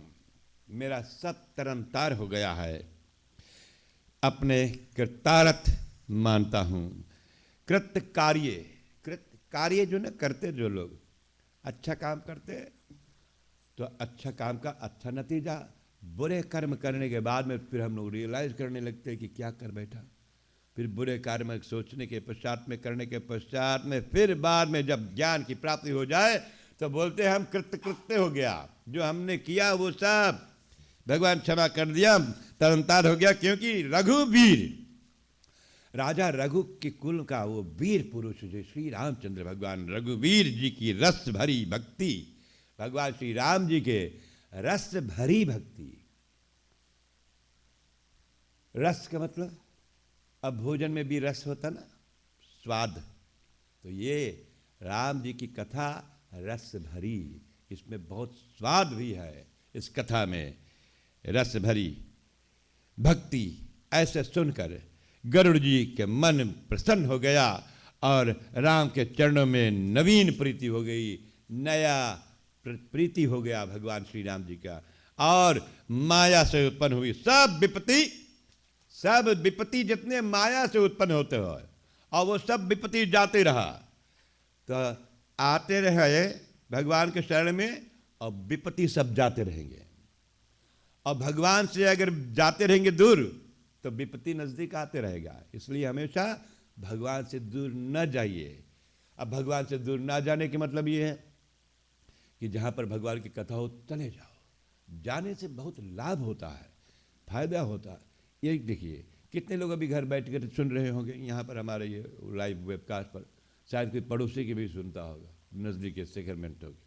मेरा सब तरनतार हो गया है, अपने कृतार्थ मानता हूं। कृत्य कार्य जो ना करते, जो लोग अच्छा काम करते तो अच्छा काम का अच्छा नतीजा, बुरे कर्म करने के बाद में फिर हम लोग रियलाइज करने लगते हैं कि क्या कर बैठा, फिर बुरे कार्य में सोचने के पश्चात में, करने के पश्चात में, फिर बाद में जब ज्ञान की प्राप्ति हो जाए तो बोलते हैं हम कृत्य हो गया, जो हमने किया वो सब भगवान क्षमा कर दिया, तरनतार हो गया। क्योंकि रघुवीर, राजा रघु के कुल का वो वीर पुरुष जो श्री रामचंद्र भगवान, रघुवीर जी की रस भरी भक्ति, भगवान श्री राम जी के रस भरी भक्ति। रस का मतलब, अब भोजन में भी रस होता ना, स्वाद, तो ये राम जी की कथा रस भरी, इसमें बहुत स्वाद भी है, इस कथा में रस भरी भक्ति। ऐसे सुनकर गरुड़ जी के मन प्रसन्न हो गया और राम के चरणों में नवीन प्रीति हो गई, नया प्रीति हो गया भगवान श्री राम जी का। और माया से उत्पन्न हुई सब विपत्ति जितने माया से उत्पन्न होते हो, और वो सब विपत्ति जाते रहा, तो आते रहे भगवान के शरण में, और विपत्ति सब जाते रहेंगे। और भगवान से अगर जाते रहेंगे दूर तो विपत्ति नजदीक आते रहेगा। इसलिए हमेशा भगवान से दूर न जाइए। अब भगवान से दूर ना जाने के मतलब ये है कि जहाँ पर भगवान की कथा हो चले जाओ, जाने से बहुत लाभ होता है, फायदा होता है। ये देखिए कितने लोग अभी घर बैठ कर सुन रहे होंगे यहाँ पर हमारे ये लाइव वेबकास्ट पर, शायद कोई पड़ोसी की भी सुनता होगा, नज़दीक सेगमेंट होगी।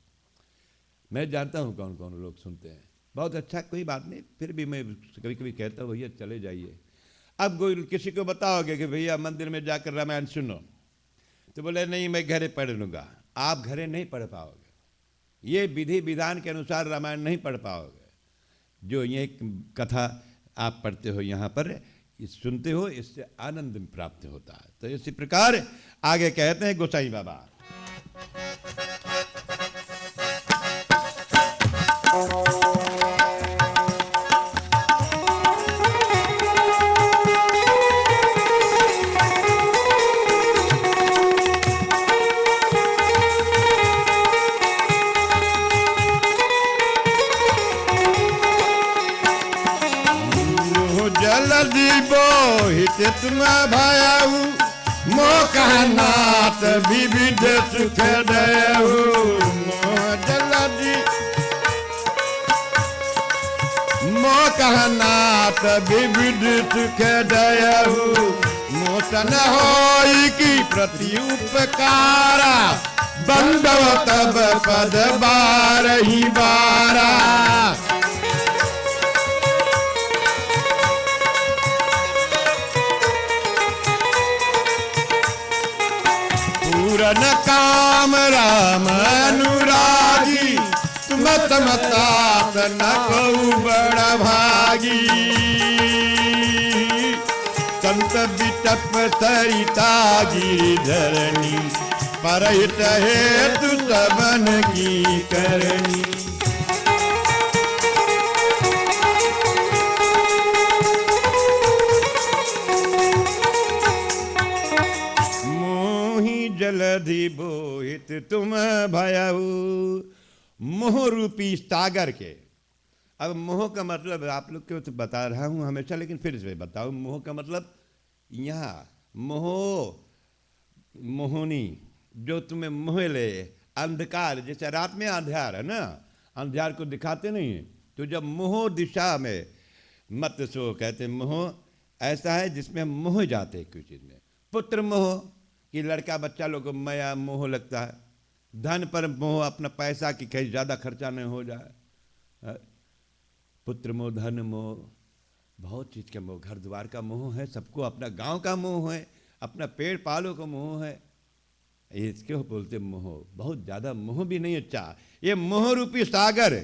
मैं जानता हूँ कौन कौन लोग सुनते हैं, बहुत अच्छा, कोई बात नहीं, फिर भी मैं कभी कभी कहता हूँ भैया चले जाइए। अब कोई किसी को बताओगे कि भैया मंदिर में जाकर रामायण सुनो, तो बोले नहीं मैं घरे पढ़ लूँगा। आप घरे नहीं पढ़ पाओगे, ये विधि विधान के अनुसार रामायण नहीं पढ़ पाओगे। जो ये कथा आप पढ़ते हो यहाँ पर सुनते हो, इससे आनंद प्राप्त होता है। तो इसी प्रकार आगे कहते हैं गोसाई बाबा, जलधि बोहित तुम भयऊ, मोकहनाथ विविध सुख दयऊ। जलधि मोकहनाथ विविध सुख दयऊ, मोसन होई की प्रति उपकारा, बंदव तब पद बारही बारा। पूरन काम राम अनुरागी, तुम समतात न कहु बड़ भागी। संत बिटप सरिता गिरिधरणी, परहित हेतु सबन की करणी। जलधि बोहित तुम भयऊ, मोह रूपी सागर के। अब मोह का मतलब आप लोग को तो बता रहा हूं हमेशा, लेकिन फिर से बताऊं, मोह का मतलब यहाँ मोह मोहनी, जो तुम्हें मोह ले, अंधकार, जैसे रात में अंधियार है ना, अंधियार को दिखाते नहीं है, तो जब मोह दिशा में मत सो, कहते मोह ऐसा है जिसमें मोह जाते कुछ चीज में। पुत्र मोह कि लड़का बच्चा लोग को माया मोह लगता है, धन पर मोह, अपना पैसा की कहीं ज़्यादा खर्चा नहीं हो जाए, पुत्र मोह, धन मोह, बहुत चीज़ का मोह, घर द्वार का मोह है, सबको अपना गांव का मोह है, अपना पेड़ पालों का मोह है, इसके बोलते मोह। बहुत ज़्यादा मोह भी नहीं अच्छा। ये मोह रूपी सागर,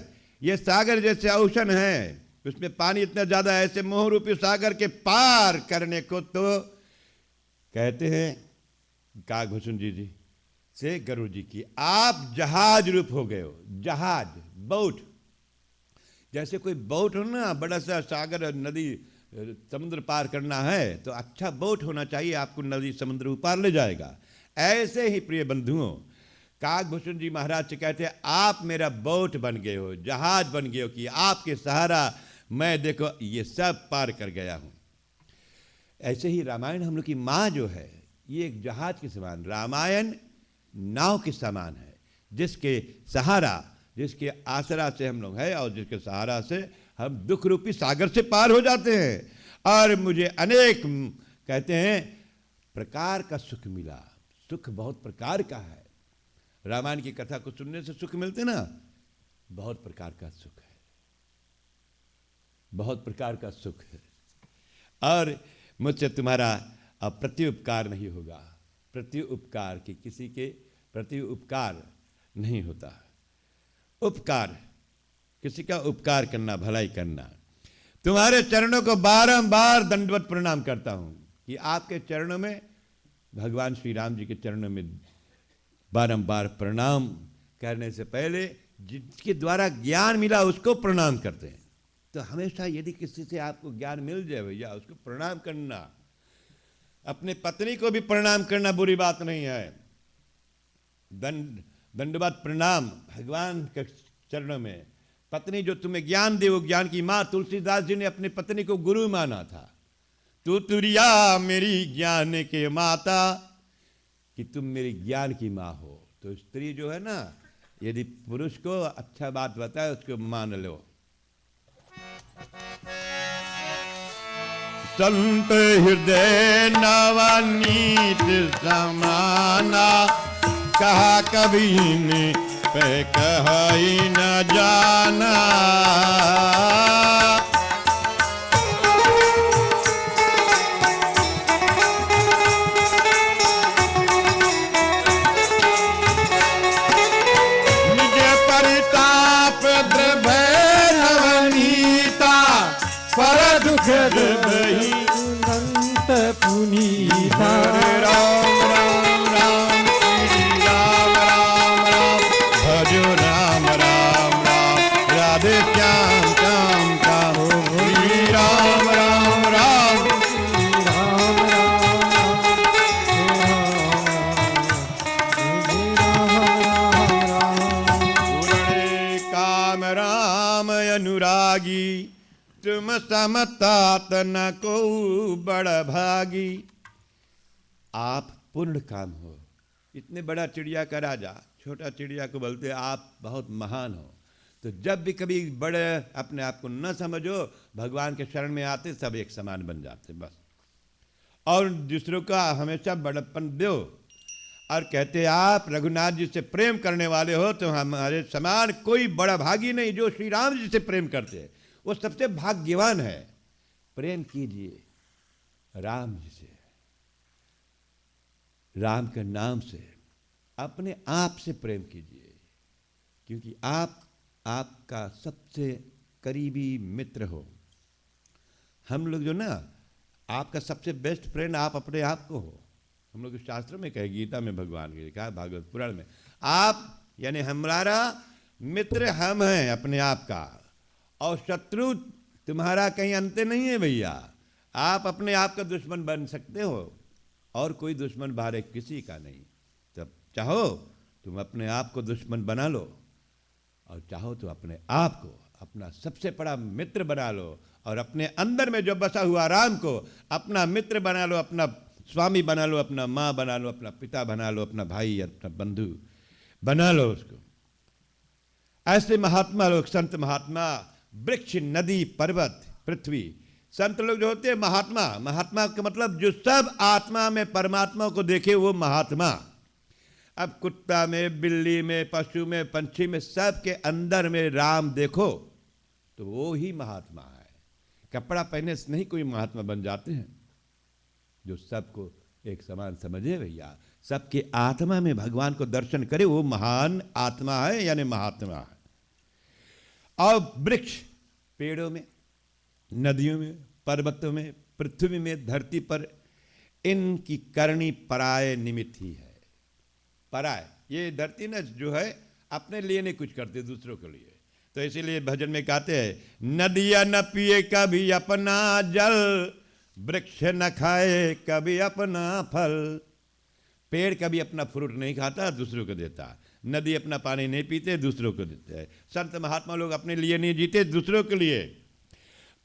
ये सागर जैसे ओशन है, उसमें पानी इतना ज़्यादा है, ऐसे मोह रूपी सागर के पार करने को तो कहते हैं कागभूषण जी से गरुड़ जी की, आप जहाज रूप हो गए हो। जहाज, बोट, जैसे कोई बोट हो ना, बड़ा सा सागर नदी समुद्र पार करना है तो अच्छा बोट होना चाहिए, आपको नदी समुद्र पार ले जाएगा। ऐसे ही प्रिय बंधुओं, कागभूषण जी महाराज से कहते हैं आप मेरा बोट बन गए हो, जहाज बन गए हो, कि आपके सहारा मैं देखो ये सब पार कर गया हूँ। ऐसे ही रामायण हम लोग की माँ जो है, ये एक जहाज के समान, रामायण नाव के समान है, जिसके सहारा, जिसके आसरा से हम लोग हैं और जिसके सहारा से हम दुख रूपी सागर से पार हो जाते हैं। और मुझे अनेक कहते हैं प्रकार का सुख मिला। सुख बहुत प्रकार का है, रामायण की कथा को सुनने से सुख मिलते ना, बहुत प्रकार का सुख है, बहुत प्रकार का सुख है। और मुझसे तुम्हारा अब प्रति उपकार नहीं होगा, प्रति उपकार की किसी के प्रति उपकार नहीं होता। उपकार, किसी का उपकार करना, भलाई करना। तुम्हारे चरणों को बारंबार दंडवत प्रणाम करता हूं, कि आपके चरणों में, भगवान श्री राम जी के चरणों में बारंबार प्रणाम करने से पहले जिसके द्वारा ज्ञान मिला उसको प्रणाम करते हैं। तो हमेशा यदि किसी से आपको ज्ञान मिल जाए भैया, उसको प्रणाम करना। अपने पत्नी को भी प्रणाम करना बुरी बात नहीं है। दंडवत प्रणाम भगवान के चरणों में। पत्नी जो तुम्हें ज्ञान दे, वो ज्ञान की माँ। तुलसीदास जी ने अपनी पत्नी को गुरु माना था। तू तुरिया मेरी ज्ञान के माता, कि तुम मेरी ज्ञान की माँ हो। तो स्त्री जो है ना, यदि पुरुष को अच्छा बात बताए उसको मान लो। संत हृदय नवनीत समाना, कहा कभी ने पे कही न जाना। निज परिताप द्रव्य नवनीत पर दुख देहि अनंत पुनीता। राम राम राम श्री राम राम राम भजो राम राम राम राधे श्याम श्याम श्याम श्री राम राम राम पूर्णे काम राम अनुरागी तुम समतात न को बड़ भागी। आप पूर्ण काम हो। इतने बड़ा चिड़िया का राजा छोटा चिड़िया को बोलते आप बहुत महान हो। तो जब भी कभी बड़े अपने आप को न समझो, भगवान के शरण में आते सब एक समान बन जाते बस। और दूसरों का हमेशा बड़प्पन दो और कहते आप रघुनाथ जी से प्रेम करने वाले हो तो हमारे समान कोई बड़ा भागी नहीं। जो श्री राम जी से प्रेम करते हैं वो सबसे भाग्यवान है। प्रेम कीजिए राम जी से, राम के नाम से, अपने आप से प्रेम कीजिए, क्योंकि आप आपका सबसे करीबी मित्र हो। हम लोग जो ना आपका सबसे बेस्ट फ्रेंड आप अपने आप को हो। हम लोग शास्त्रों में कहे, गीता में भगवान के लिखा है, भागवत पुराण में, आप यानी हमारा मित्र हम हैं अपने आप का, और शत्रु तुम्हारा कहीं अंत नहीं है भैया। आप अपने आप का दुश्मन बन सकते हो और कोई दुश्मन बाहर किसी का नहीं। तब चाहो तुम अपने आप को दुश्मन बना लो और चाहो तो अपने आप को अपना सबसे बड़ा मित्र बना लो, और अपने अंदर में जो बसा हुआ राम को अपना मित्र बना लो, अपना स्वामी बना लो, अपना माँ बना लो, अपना पिता बना लो, अपना भाई अपना बंधु बना लो उसको। ऐसे महात्मा लोग, संत महात्मा, वृक्ष नदी पर्वत पृथ्वी, संत लोग जो होते हैं महात्मा, महात्मा का मतलब जो सब आत्मा में परमात्मा को देखे वो महात्मा। अब कुत्ता में, बिल्ली में, पशु में, पंछी में, सब के अंदर में राम देखो तो वो ही महात्मा है। कपड़ा पहने से नहीं कोई महात्मा बन जाते हैं। जो सबको एक समान समझे भैया, सबके आत्मा में भगवान को दर्शन करे वो महान आत्मा है, यानी महात्मा है। और वृक्ष पेड़ों में, नदियों में, पर्वतों में, पृथ्वी में, धरती पर, इनकी करनी पराय निमित्त ही है। पराय, ये धरती न जो है अपने लिए नहीं कुछ करते, दूसरों के लिए। तो इसीलिए भजन में कहते हैं, नदिया न पिए कभी अपना जल, वृक्ष न खाए कभी अपना फल। पेड़ कभी अपना फ्रूट नहीं खाता, दूसरों को देता। नदी अपना पानी नहीं पीते, दूसरों को देते हैं। संत महात्मा लोग अपने लिए नहीं जीते, दूसरों के लिए।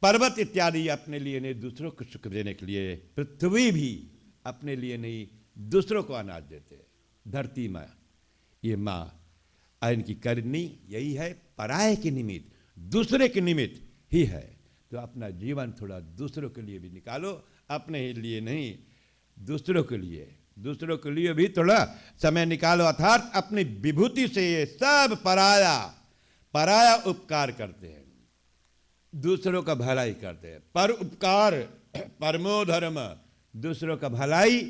पर्वत इत्यादि अपने लिए नहीं, दूसरों को सुख देने के लिए। पृथ्वी भी अपने लिए नहीं, दूसरों को अनाज देते। धरती माँ, ये माँ, इनकी करनी यही है, पराये के निमित्त, दूसरे के निमित्त ही है। तो अपना जीवन थोड़ा दूसरों के लिए भी निकालो, अपने ही लिए नहीं, दूसरों के लिए। दूसरों के लिए भी थोड़ा समय निकालो, अर्थात अपनी विभूति से ये सब पराया उपकार करते हैं, दूसरों का भलाई करते हैं। पर उपकार परमो धर्म, दूसरों का भलाई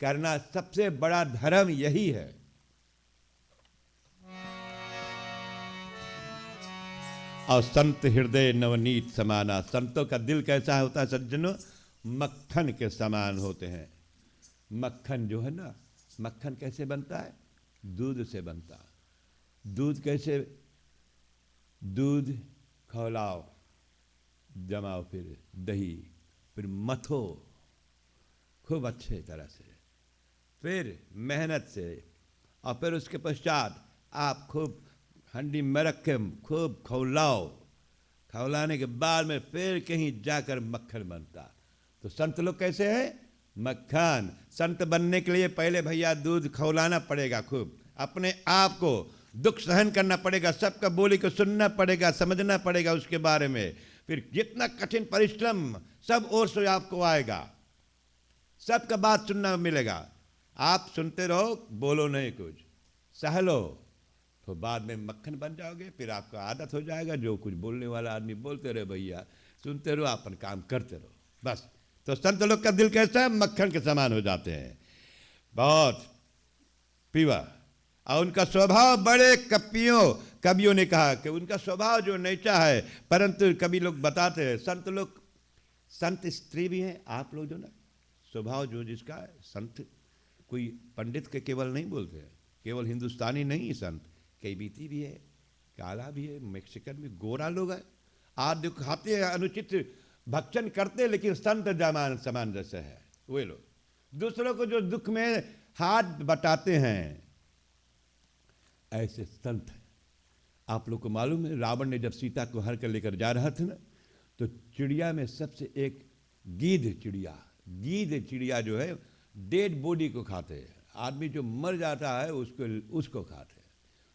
करना सबसे बड़ा धर्म यही है। और संत हृदय नवनीत समाना, संतों का दिल कैसा होता है सज्जनों? मक्खन के समान होते हैं। मक्खन जो है ना, मक्खन कैसे बनता है? दूध से बनता। दूध कैसे? दूध खौलाओ, जमाओ, फिर दही, फिर मथो खूब अच्छे तरह से, फिर मेहनत से, और फिर उसके पश्चात आप खूब हंडी में रख के खूब खौलाओ। खौलाने के बाद में फिर कहीं जाकर मक्खन बनता। तो संत लोग कैसे हैं? मक्खन। संत बनने के लिए पहले भैया दूध खौलाना पड़ेगा खूब, अपने आप को दुख सहन करना पड़ेगा, सबका बोली को सुनना पड़ेगा, समझना पड़ेगा उसके बारे में। फिर जितना कठिन परिश्रम सब ओर से आपको आएगा, सबका बात सुनना मिलेगा। आप सुनते रहो, बोलो नहीं, कुछ सह लो, तो बाद में मक्खन बन जाओगे। फिर आपका आदत हो जाएगा, जो कुछ बोलने वाला आदमी बोलते रहे भैया, सुनते रहो, अपन काम करते रहो, बस। तो संत लोग का दिल कैसा है? मक्खन के समान हो जाते हैं, बहुत पीवा। और उनका स्वभाव बड़े कवियों ने कहा कि उनका स्वभाव जो नीचा है, परंतु कवि लोग बताते हैं संत लोग संत स्त्री भी हैं आप लोग जो ना, स्वभाव जो जिसका है, संत कोई पंडित के केवल नहीं बोलते हैं, केवल हिंदुस्तानी नहीं संत, कई बीती भी है, काला भी है, मैक्सिकन भी, गोरा लोग है। आज जो खाते हैं अनुचित भक्षण करते, लेकिन संत जमान सामंजस्य है। वे लोग दूसरों को जो दुख में हाथ बटाते हैं, ऐसे संत हैं। आप लोग को मालूम है, रावण ने जब सीता को हर कर लेकर जा रहा था ना, तो चिड़िया में सबसे एक गीध चिड़िया जो है डेड बॉडी को खाते हैं। आदमी जो मर जाता है उसको खाते हैं।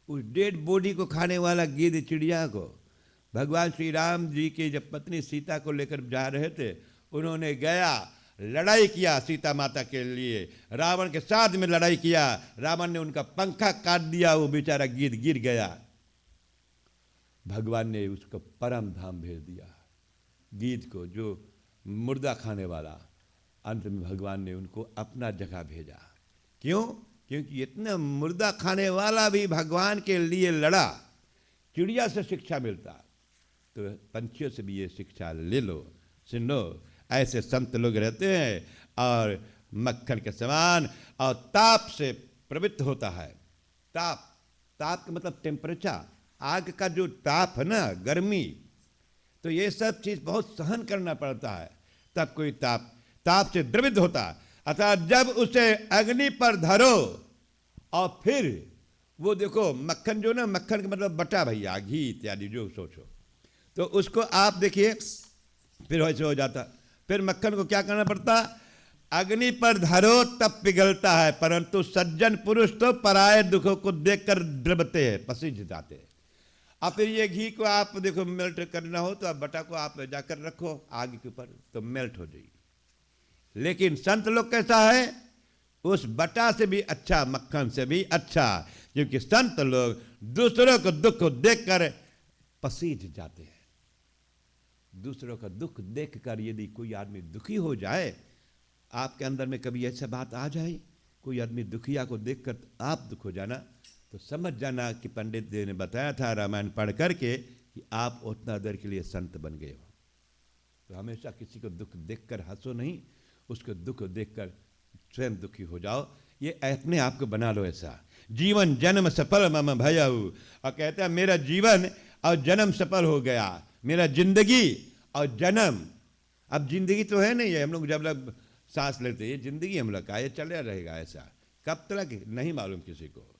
उस डेड बॉडी को खाने वाला गीध चिड़िया को भगवान श्री राम जी की जब पत्नी सीता को लेकर जा रहे थे, उन्होंने गया लड़ाई किया सीता माता के लिए, रावण के साथ में लड़ाई किया। रावण ने उनका पंखा काट दिया, वो बेचारा गीध गिर गया। भगवान ने उसको परम धाम भेज दिया, गीध को जो मुर्दा खाने वाला। अंत में भगवान ने उनको अपना जगह भेजा। क्यों? क्योंकि इतना मुर्दा खाने वाला भी भगवान के लिए लड़ा। चिड़िया से शिक्षा मिलता, तो पंछियों से भी ये शिक्षा ले लो, सुनो। ऐसे संत लोग रहते हैं और मक्खन के समान, और ताप से प्रवृत्त होता है। ताप का मतलब टेम्परेचर, आग का जो ताप है ना, गर्मी, तो ये सब चीज़ बहुत सहन करना पड़ता है, तब कोई ताप से द्रवित होता। अर्थात जब उसे अग्नि पर धरो और फिर वो देखो मक्खन जो ना, मक्खन का मतलब बटा भैया, घी इत्यादि जो सोचो, तो उसको आप देखिए फिर वैसे हो जाता। फिर मक्खन को क्या करना पड़ता? अग्नि पर धरो तब पिघलता है, परंतु सज्जन पुरुष तो पराये दुखों को देखकर द्रवते हैं, पसीज जाते हैं। और फिर ये घी को आप देखो मेल्ट करना हो तो आप बटा को आप जाकर रखो आग के ऊपर, तो मेल्ट हो जाएगी। लेकिन संत लोग कैसा है? उस बटा से भी अच्छा, मक्खन से भी अच्छा, क्योंकि संत लोग दूसरों को दुख को देखकर पसीज जाते हैं। दूसरों का दुख देखकर यदि कोई आदमी दुखी हो जाए, आपके अंदर में कभी ऐसा बात आ जाए, कोई आदमी दुखिया को देखकर आप दुख हो जाना, तो समझ जाना कि पंडित जी ने बताया था रामायण पढ़ करके कि आप उतना देर के लिए संत बन गए हो। तो हमेशा किसी को दुख देखकर हंसो नहीं, उसको दुख देखकर स्वयं दुखी हो जाओ। ये अपने आप को बना लो ऐसा। जीवन जन्म सफल मम भयऊ, और कहता है मेरा जीवन और जन्म सफल हो गया, मेरा जिंदगी और जन्म। अब जिंदगी तो है नहीं है, हम लोग जब सांस लेते ये जिंदगी हम लोग का, ये चला रहेगा ऐसा कब तक नहीं मालूम किसी को।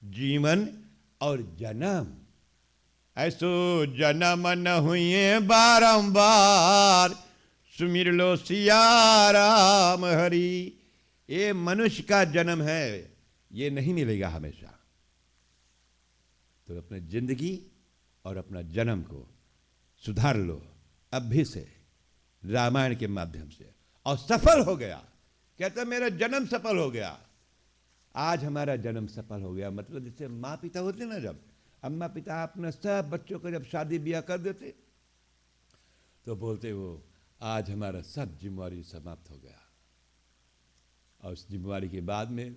जीवन और जन्म, ऐसो जन्म न हुए बारंबार, सुमिर लो सिया राम हरि। ये मनुष्य का जन्म है, ये नहीं मिलेगा हमेशा। तो अपने जिंदगी और अपना जन्म को सुधार लो अभी से, रामायण के माध्यम से, और सफल हो गया। कहता मेरा जन्म सफल हो गया। आज हमारा जन्म सफल हो गया, मतलब जैसे माँ पिता होते ना, जब अम्मा पिता अपने सब बच्चों को जब शादी ब्याह कर देते तो बोलते वो आज हमारा सब जिम्मेवारी समाप्त हो गया। और उस जिम्मेवारी के बाद में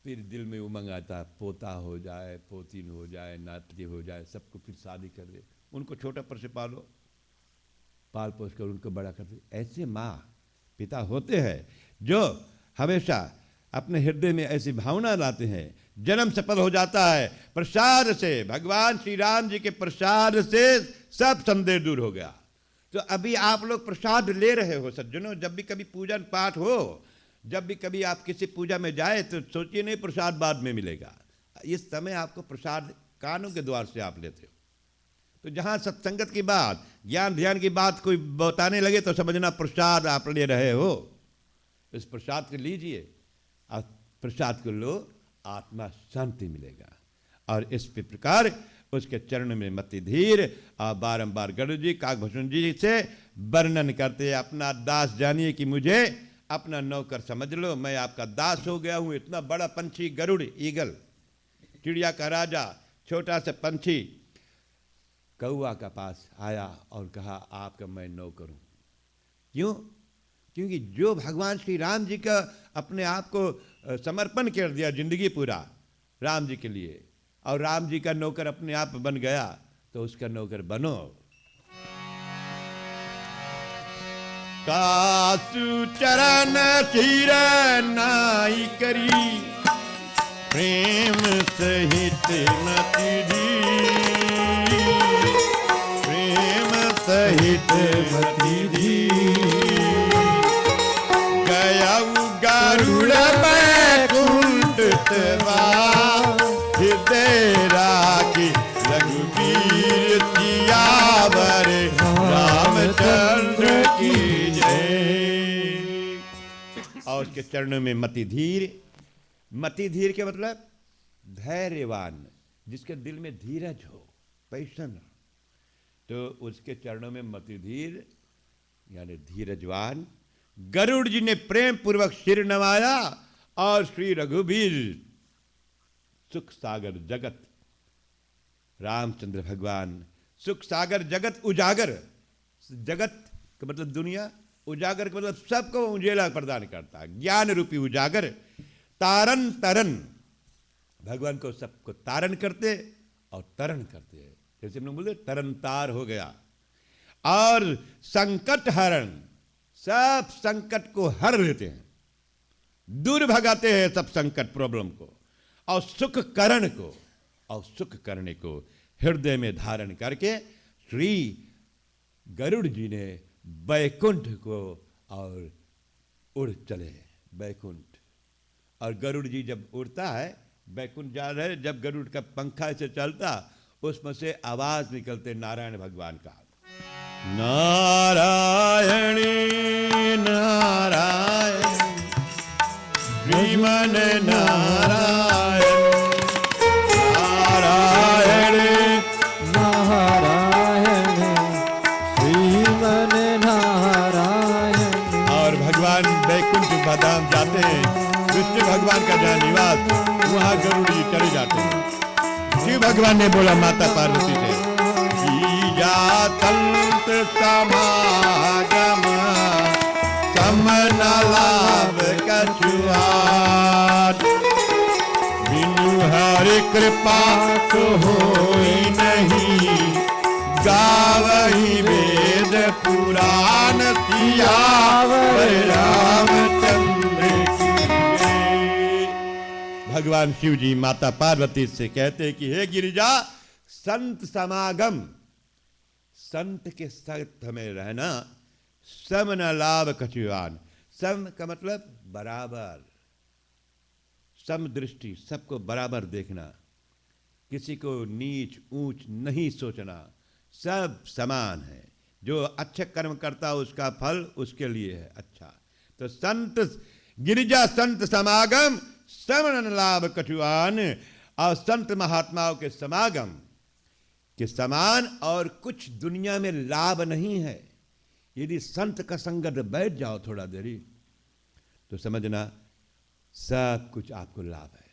फिर दिल में उमंग आता, पोता हो जाए, पोतीन हो जाए, नाती हो जाए, सबको फिर शादी कर दे, उनको छोटा पर से पालो, पाल पोस कर उनको बड़ा कर दे। ऐसे माँ पिता होते हैं जो हमेशा अपने हृदय में ऐसी भावना लाते हैं। जन्म सफल हो जाता है प्रसाद से, भगवान श्री राम जी के प्रसाद से सब संदेह दूर हो गया। तो अभी आप लोग प्रसाद ले रहे हो सज्जनों। जब भी कभी पूजन पाठ हो, जब भी कभी आप किसी पूजा में जाए तो सोचिए नहीं प्रसाद बाद में मिलेगा। इस समय आपको प्रसाद कानों के द्वार से आप लेते हो। तो जहाँ सत्संगत की बात, ज्ञान ध्यान की बात कोई बताने लगे तो समझना प्रसाद आप ले रहे हो। इस प्रसाद को लीजिए, और प्रसाद को लो, आत्मा शांति मिलेगा। और इस प्रकार उसके चरण में मति धीर। और बारंबार गरुड़ जी काकभूषण जी से वर्णन करते, अपना दास जानिए कि मुझे अपना नौकर समझ लो, मैं आपका दास हो गया हूँ। इतना बड़ा पंछी गरुड़, ईगल, चिड़िया का राजा, छोटा सा पंछी कौआ का पास आया और कहा आपका मैं नौकर हूँ। क्यों? क्योंकि जो भगवान श्री राम जी का अपने आप को समर्पण कर दिया, जिंदगी पूरा राम जी के लिए, और राम जी का नौकर अपने आप बन गया, तो उसका नौकर बनो। सासु चरण सिर नाई करी, प्रेम सहित मति धीर, प्रेम सहित मति धीर। गया गरुड़ बैकुंठ हृदय राखी, रघुवीर सियावर रामचंद्र की जय। और उसके चरणों में मति धीर। मति धीर के मतलब धैर्यवान, जिसके दिल में धीरज हो, पैशन हो, तो उसके चरणों में मति धीर यानी धीरजवान। गरुड़ जी ने प्रेम पूर्वक सिर नवाया और श्री रघुवीर सुख सागर जगत, रामचंद्र भगवान सुख सागर जगत उजागर, जगत का मतलब दुनिया, उजागर का मतलब सबको उजेला प्रदान करता, ज्ञान रूपी उजागर। तारन तरन, भगवान को सबको तारण करते और तरण करते हैं, जैसे हम लोग बोलते तरन तार हो गया। और संकट हरण, सब संकट को हर लेते हैं, दूर भगाते हैं सब संकट प्रॉब्लम को। और सुख करण को, और सुख करने को हृदय में धारण करके श्री गरुड़ जी ने बैकुंठ को और उड़ चले बैकुंठ। और गरुड़ जी जब उड़ता है बैकुंठ जा रहे, जब गरुड़ का पंखा से चलता उसमें से आवाज निकलते नारायण भगवान का, नारायणी नारायण श्रीमन नारायण, नारायण नारायण श्रीमन नारायण। और भगवान बैकुंठ धाम जाते हैं, विष्णु भगवान का जहाँ निवास, वहाँ गरुड़ जी चले जाते हैं। शिव भगवान ने बोला माता पार्वती से, कीजा तंत्र समागम समन लाभ कछुआर, बिनु हरि कृपा तो होई नहीं, गावही वेद पुराण सियावर रामचंद्र की जय। भगवान शिव जी माता पार्वती से कहते कि हे गिरिजा, संत समागम, संत के साथ हमें रहना, सम न लाभ कछुआन। सम का मतलब बराबर, सम दृष्टि, सबको बराबर देखना, किसी को नीच ऊंच नहीं सोचना, सब समान है। जो अच्छे कर्म करता उसका फल उसके लिए है अच्छा। तो संत गिरिजा संत समागम समन लाभ कछुआन, और संत महात्माओं के समागम के समान और कुछ दुनिया में लाभ नहीं है। यदि संत का संगत बैठ जाओ थोड़ा देरी, तो समझना सब कुछ आपको लाभ है।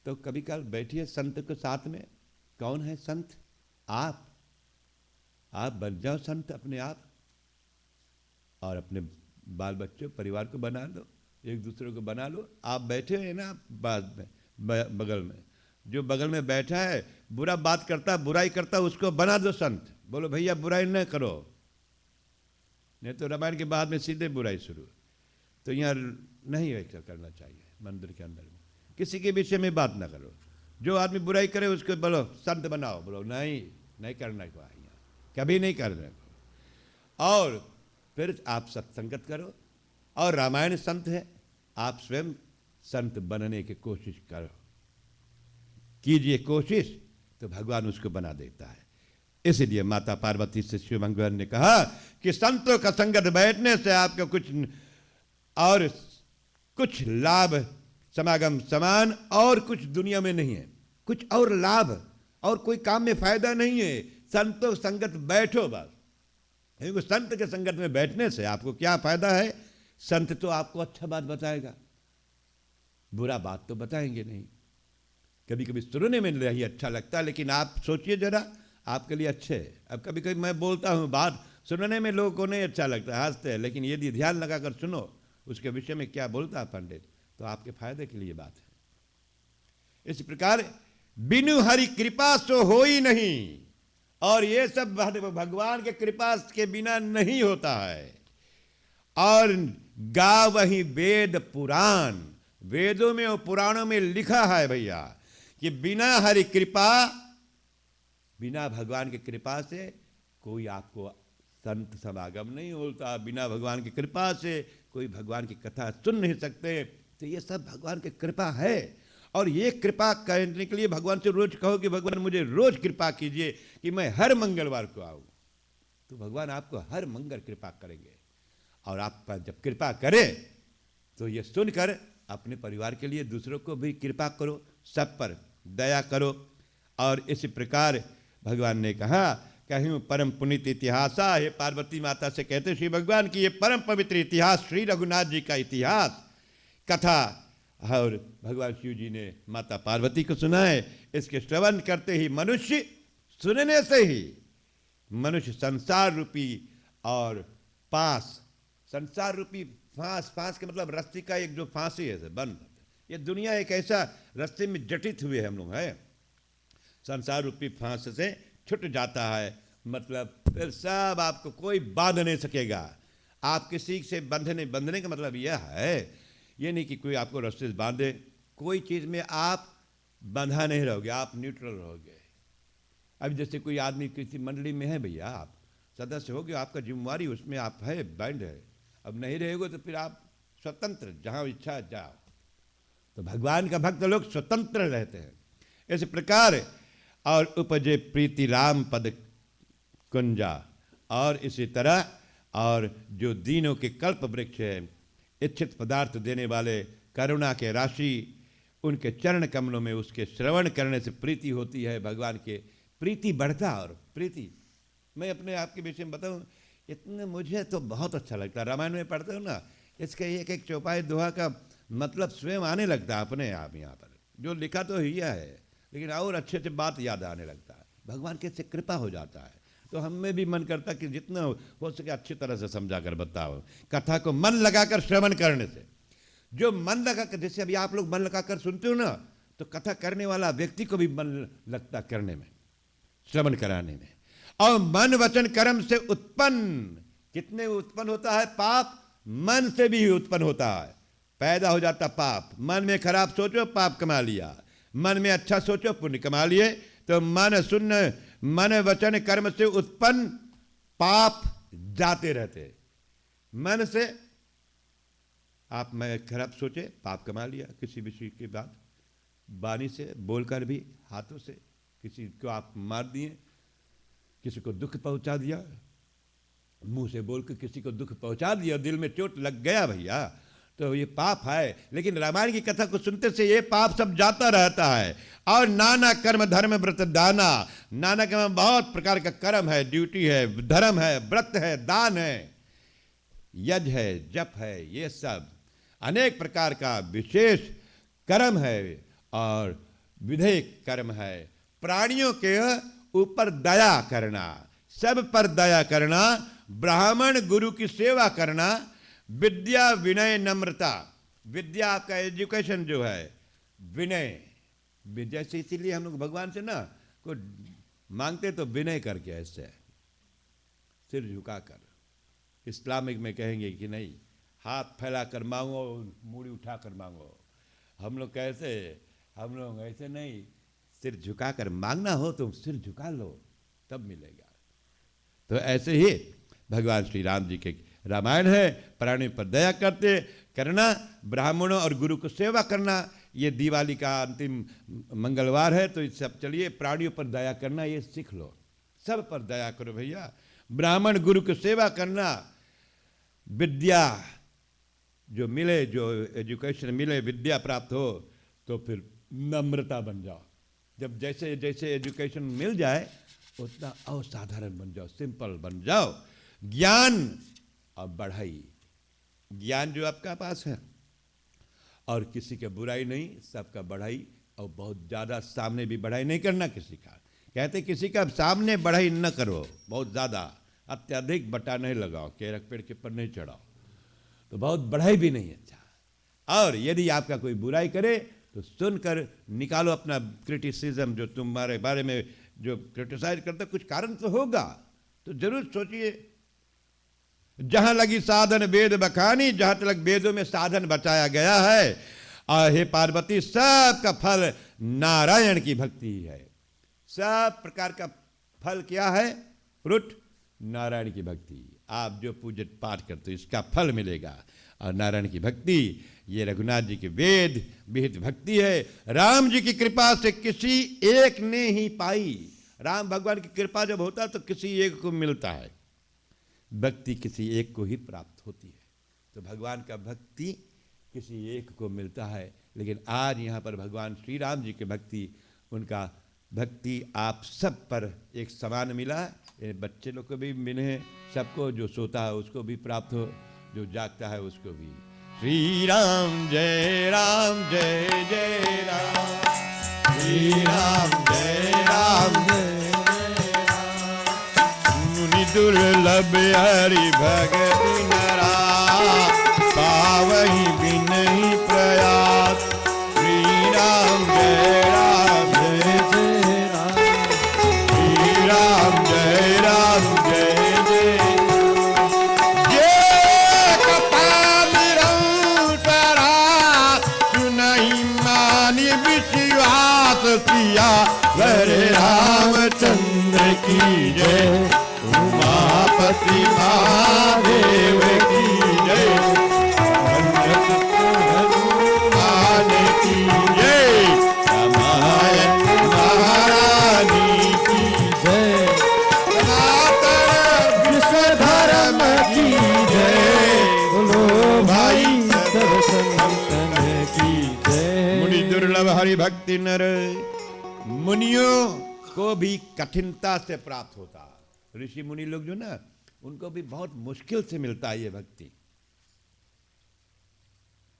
तो कभी कल बैठिए संत के साथ में। कौन है संत? आप बन जाओ संत अपने आप, और अपने बाल बच्चों परिवार को बना लो, एक दूसरे को बना लो। आप बैठे हैं ना बाद में बगल में, जो बगल में बैठा है बुरा बात करता, बुराई करता, उसको बना दो संत। बोलो भैया बुराई न करो, नहीं तो रामायण के बाद में सीधे बुराई शुरू। तो यहाँ नहीं ऐसा करना चाहिए। मंदिर के अंदर में किसी के विषय में बात ना करो, जो आदमी बुराई करे उसको बोलो संत बनाओ। बोलो नहीं करना को, यहाँ कभी नहीं करने को। और फिर आप सत्संगत करो, और रामायण संत है, आप स्वयं संत बनने की कोशिश करो, कीजिए कोशिश, तो भगवान उसको बना देता है। इसलिए माता पार्वती से शिव भगवान ने कहा कि संतों का संगत बैठने से आपको कुछ लाभ समागम समान, और कुछ दुनिया में नहीं है, कुछ और लाभ और कोई काम में फायदा नहीं है। संतों संगत बैठो बस, क्योंकि संत के संगत में बैठने से आपको क्या फायदा है? संत तो आपको अच्छा बात बताएगा, बुरा बात तो बताएंगे नहीं। कभी कभी सुनने में नहीं अच्छा लगता, लेकिन आप सोचिए जरा, आपके लिए अच्छे है। अब कभी कभी मैं बोलता हूँ बात, सुनने में लोगों को नहीं अच्छा लगता, हंसते हैं, लेकिन यदि ध्यान लगाकर सुनो उसके विषय में क्या बोलता है पंडित, तो आपके फायदे के लिए बात है। इस प्रकार बिनु हरि कृपा सो हो ही नहीं, और ये सब भगवान के कृपा के बिना नहीं होता है। और गा वही वेद पुराण। वेदों में और पुराणों में लिखा है भैया कि बिना हरि कृपा, बिना भगवान की कृपा से कोई आपको संत समागम नहीं होता, बिना भगवान की कृपा से कोई भगवान की कथा सुन नहीं सकते। तो ये सब भगवान की कृपा है। और ये कृपा करने के लिए भगवान से रोज कहो कि भगवान मुझे रोज कृपा कीजिए कि मैं हर मंगलवार को आऊँ, तो भगवान आपको हर मंगल कृपा करेंगे। और आप पर जब कृपा करें तो ये सुनकर अपने परिवार के लिए दूसरों को भी कृपा करो, सब पर दया करो। और इसी प्रकार भगवान ने कहा, कहीं परम पुनीत इतिहासा, हे पार्वती माता से कहते श्री भगवान की ये परम पवित्र इतिहास श्री रघुनाथ जी का इतिहास कथा, और भगवान शिव जी ने माता पार्वती को सुनाए। इसके श्रवण करते ही मनुष्य, सुनने से ही मनुष्य संसार रूपी और पास, संसार रूपी फांस, फांस के मतलब रस्सी का एक जो फांसी है बंद, ये दुनिया एक ऐसा रस्ते में जटित हुए हम लोग हैं, संसार रूपी फांस से छूट जाता है। मतलब फिर सब आपको कोई बांध नहीं सकेगा। आप किसी से बंधने का मतलब यह है, ये नहीं कि कोई आपको रस्ते से बांधे, कोई चीज़ में आप बंधा नहीं रहोगे, आप न्यूट्रल रहोगे। अब जैसे कोई आदमी किसी मंडली में है भैया, आप सदस्य हो गए, आपका जिम्मेवारी उसमें आप है, बैंड है, अब नहीं रहेगा तो फिर आप स्वतंत्र, जहाँ इच्छा जाओ। तो भगवान का भक्त लोग स्वतंत्र रहते हैं। इस प्रकार और उपजे प्रीति राम पद कुंजा, और इसी तरह और जो दीनों के कल्प वृक्ष है, इच्छित पदार्थ देने वाले करुणा के राशि, उनके चरण कमलों में उसके श्रवण करने से प्रीति होती है, भगवान के प्रीति बढ़ता। और प्रीति मैं अपने आप के विषय में बताऊँ, इतने मुझे तो बहुत अच्छा लगता है। रामायण में पढ़ते हो ना, इसके एक एक चौपाई दोहा का मतलब स्वयं आने लगता है अपने आप। यहाँ पर जो लिखा तो ही है, लेकिन और अच्छे से बात याद आने लगता है, भगवान के से कृपा हो जाता है। तो हमें भी मन करता कि जितना हो सके अच्छी तरह से समझा कर बताओ, कथा को मन लगाकर श्रवण करने से। जो मन लगाकर, जैसे अभी आप लोग मन लगाकर सुनते हो ना, तो कथा करने वाला व्यक्ति को भी मन लगता करने में, श्रवण कराने में। और मन वचन कर्म से उत्पन्न, कितने उत्पन्न होता है पाप, मन से भी उत्पन्न होता है, पैदा हो जाता पाप। मन में खराब सोचो पाप कमा लिया, मन में अच्छा सोचो पुण्य कमा लिए। तो मन वचन कर्म से उत्पन्न पाप जाते रहते। मन से आप मैं खराब सोचे पाप कमा लिया किसी विषय के बाद, वाणी से बोलकर भी, हाथों से किसी को आप मार दिए, किसी को दुख पहुंचा दिया, मुंह से बोलकर किसी को दुख पहुंचा दिया, दिल में चोट लग गया भैया, तो ये पाप है। लेकिन रामायण की कथा को सुनते से ये पाप सब जाता रहता है। और नाना कर्म धर्म व्रत दाना, नाना कर्म बहुत प्रकार का कर्म है, ड्यूटी है, धर्म है, व्रत है, दान है, यज्ञ है, जप है, ये सब अनेक प्रकार का विशेष कर्म है और विधेयक कर्म है। प्राणियों के ऊपर दया करना, सब पर दया करना, ब्राह्मण गुरु की सेवा करना, विद्या विनय नम्रता। विद्या आपका एजुकेशन जो है, विनय, विद्या से इसीलिए हम लोग भगवान से ना को मांगते तो विनय करके, ऐसे सिर झुकाकर। इस्लामिक में कहेंगे कि नहीं, हाथ फैलाकर मांगो, मूड़ी उठाकर मांगो। हम लोग कैसे, हम लोग ऐसे नहीं, सिर झुकाकर मांगना हो तो सिर झुका लो तब मिलेगा। तो ऐसे ही भगवान श्री राम जी के रामायण है, प्राणी पर दया करते करना, ब्राह्मणों और गुरु को सेवा करना। ये दिवाली का अंतिम मंगलवार है, तो इस सब चलिए प्राणियों पर दया करना ये सीख लो, सब पर दया करो भैया। ब्राह्मण गुरु की सेवा करना, विद्या जो मिले, जो एजुकेशन मिले, विद्या प्राप्त हो, तो फिर नम्रता बन जाओ। जब जैसे जैसे एजुकेशन मिल जाए उतना असाधारण बन जाओ, सिंपल बन जाओ। ज्ञान और बढ़ाई, ज्ञान जो आपका पास है और किसी का बुराई नहीं, सबका बढ़ाई, और बहुत ज़्यादा सामने भी बढ़ाई नहीं करना किसी का। कहते किसी का सामने बढ़ाई न करो, बहुत ज़्यादा अत्यधिक बटा नहीं लगाओ, केरक पेड़ के पर नहीं चढ़ाओ, तो बहुत बढ़ाई भी नहीं अच्छा। और यदि आपका कोई बुराई करे तो सुनकर निकालो अपना क्रिटिसिज्म, जो तुम्हारे बारे में जो क्रिटिसाइज करता, कुछ कारण तो होगा, तो जरूर सोचिए। जहां लगी साधन वेद बखानी, जहां तक वेदों में साधन बताया गया है। और हे पार्वती, सब का फल नारायण की भक्ति है। सब प्रकार का फल क्या है? फ्रूट नारायण की भक्ति। आप जो पूजा पाठ करते हो इसका फल मिलेगा। और नारायण की भक्ति ये रघुनाथ जी के वेद विहित भक्ति है। राम जी की कृपा से किसी एक ने ही पाई। राम भगवान की कृपा जब होता है तो किसी एक को मिलता है, भक्ति किसी एक को ही प्राप्त होती है। तो भगवान का भक्ति किसी एक को मिलता है। लेकिन आज यहाँ पर भगवान श्री राम जी की भक्ति, उनका भक्ति आप सब पर एक समान मिला। ये बच्चे लोग को भी मिले, सबको, जो सोता है उसको भी प्राप्त हो, जो जागता है उसको भी। श्री राम जय जय राम, श्री राम जय जय राम। मुनि दुर्लभ हरि भगति नरा, पावहि बिनहि प्रयास। श्री राम जय जय राम, श्री राम जय जय ये कथा निरंतरा, सुनहि मानि विश्वास किया। हरे रामचंद्र की जय, उमापति महादेव की जय, हनुमान की जय, रामायण महारानी की जय, सनातन विश्व धर्म की जय। बोलो भाई सब संतन की जय। मुनि दुर्लभ हरि भक्ति नर, मुनियों को भी कठिनता से प्राप्त होता। ऋषि मुनि लोग जो ना, उनको भी बहुत मुश्किल से मिलता है ये भक्ति,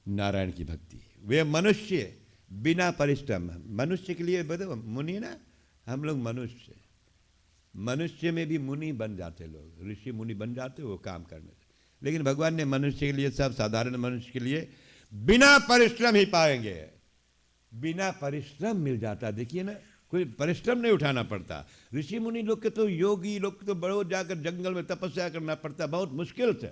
नारायण की भक्ति। वे मनुष्य बिना परिश्रम, मनुष्य के लिए बताओ, मुनि ना, हम लोग मनुष्य, मनुष्य में भी मुनि बन जाते लोग, ऋषि मुनि बन जाते वो काम करने से। लेकिन भगवान ने मनुष्य के लिए, सब साधारण मनुष्य के लिए बिना परिश्रम ही पाएंगे, बिना परिश्रम मिल जाता। देखिए ना, कोई परिश्रम नहीं उठाना पड़ता। ऋषि मुनि लोग के तो, योगी लोग तो बड़ो जाकर जंगल में तपस्या करना पड़ता, बहुत मुश्किल से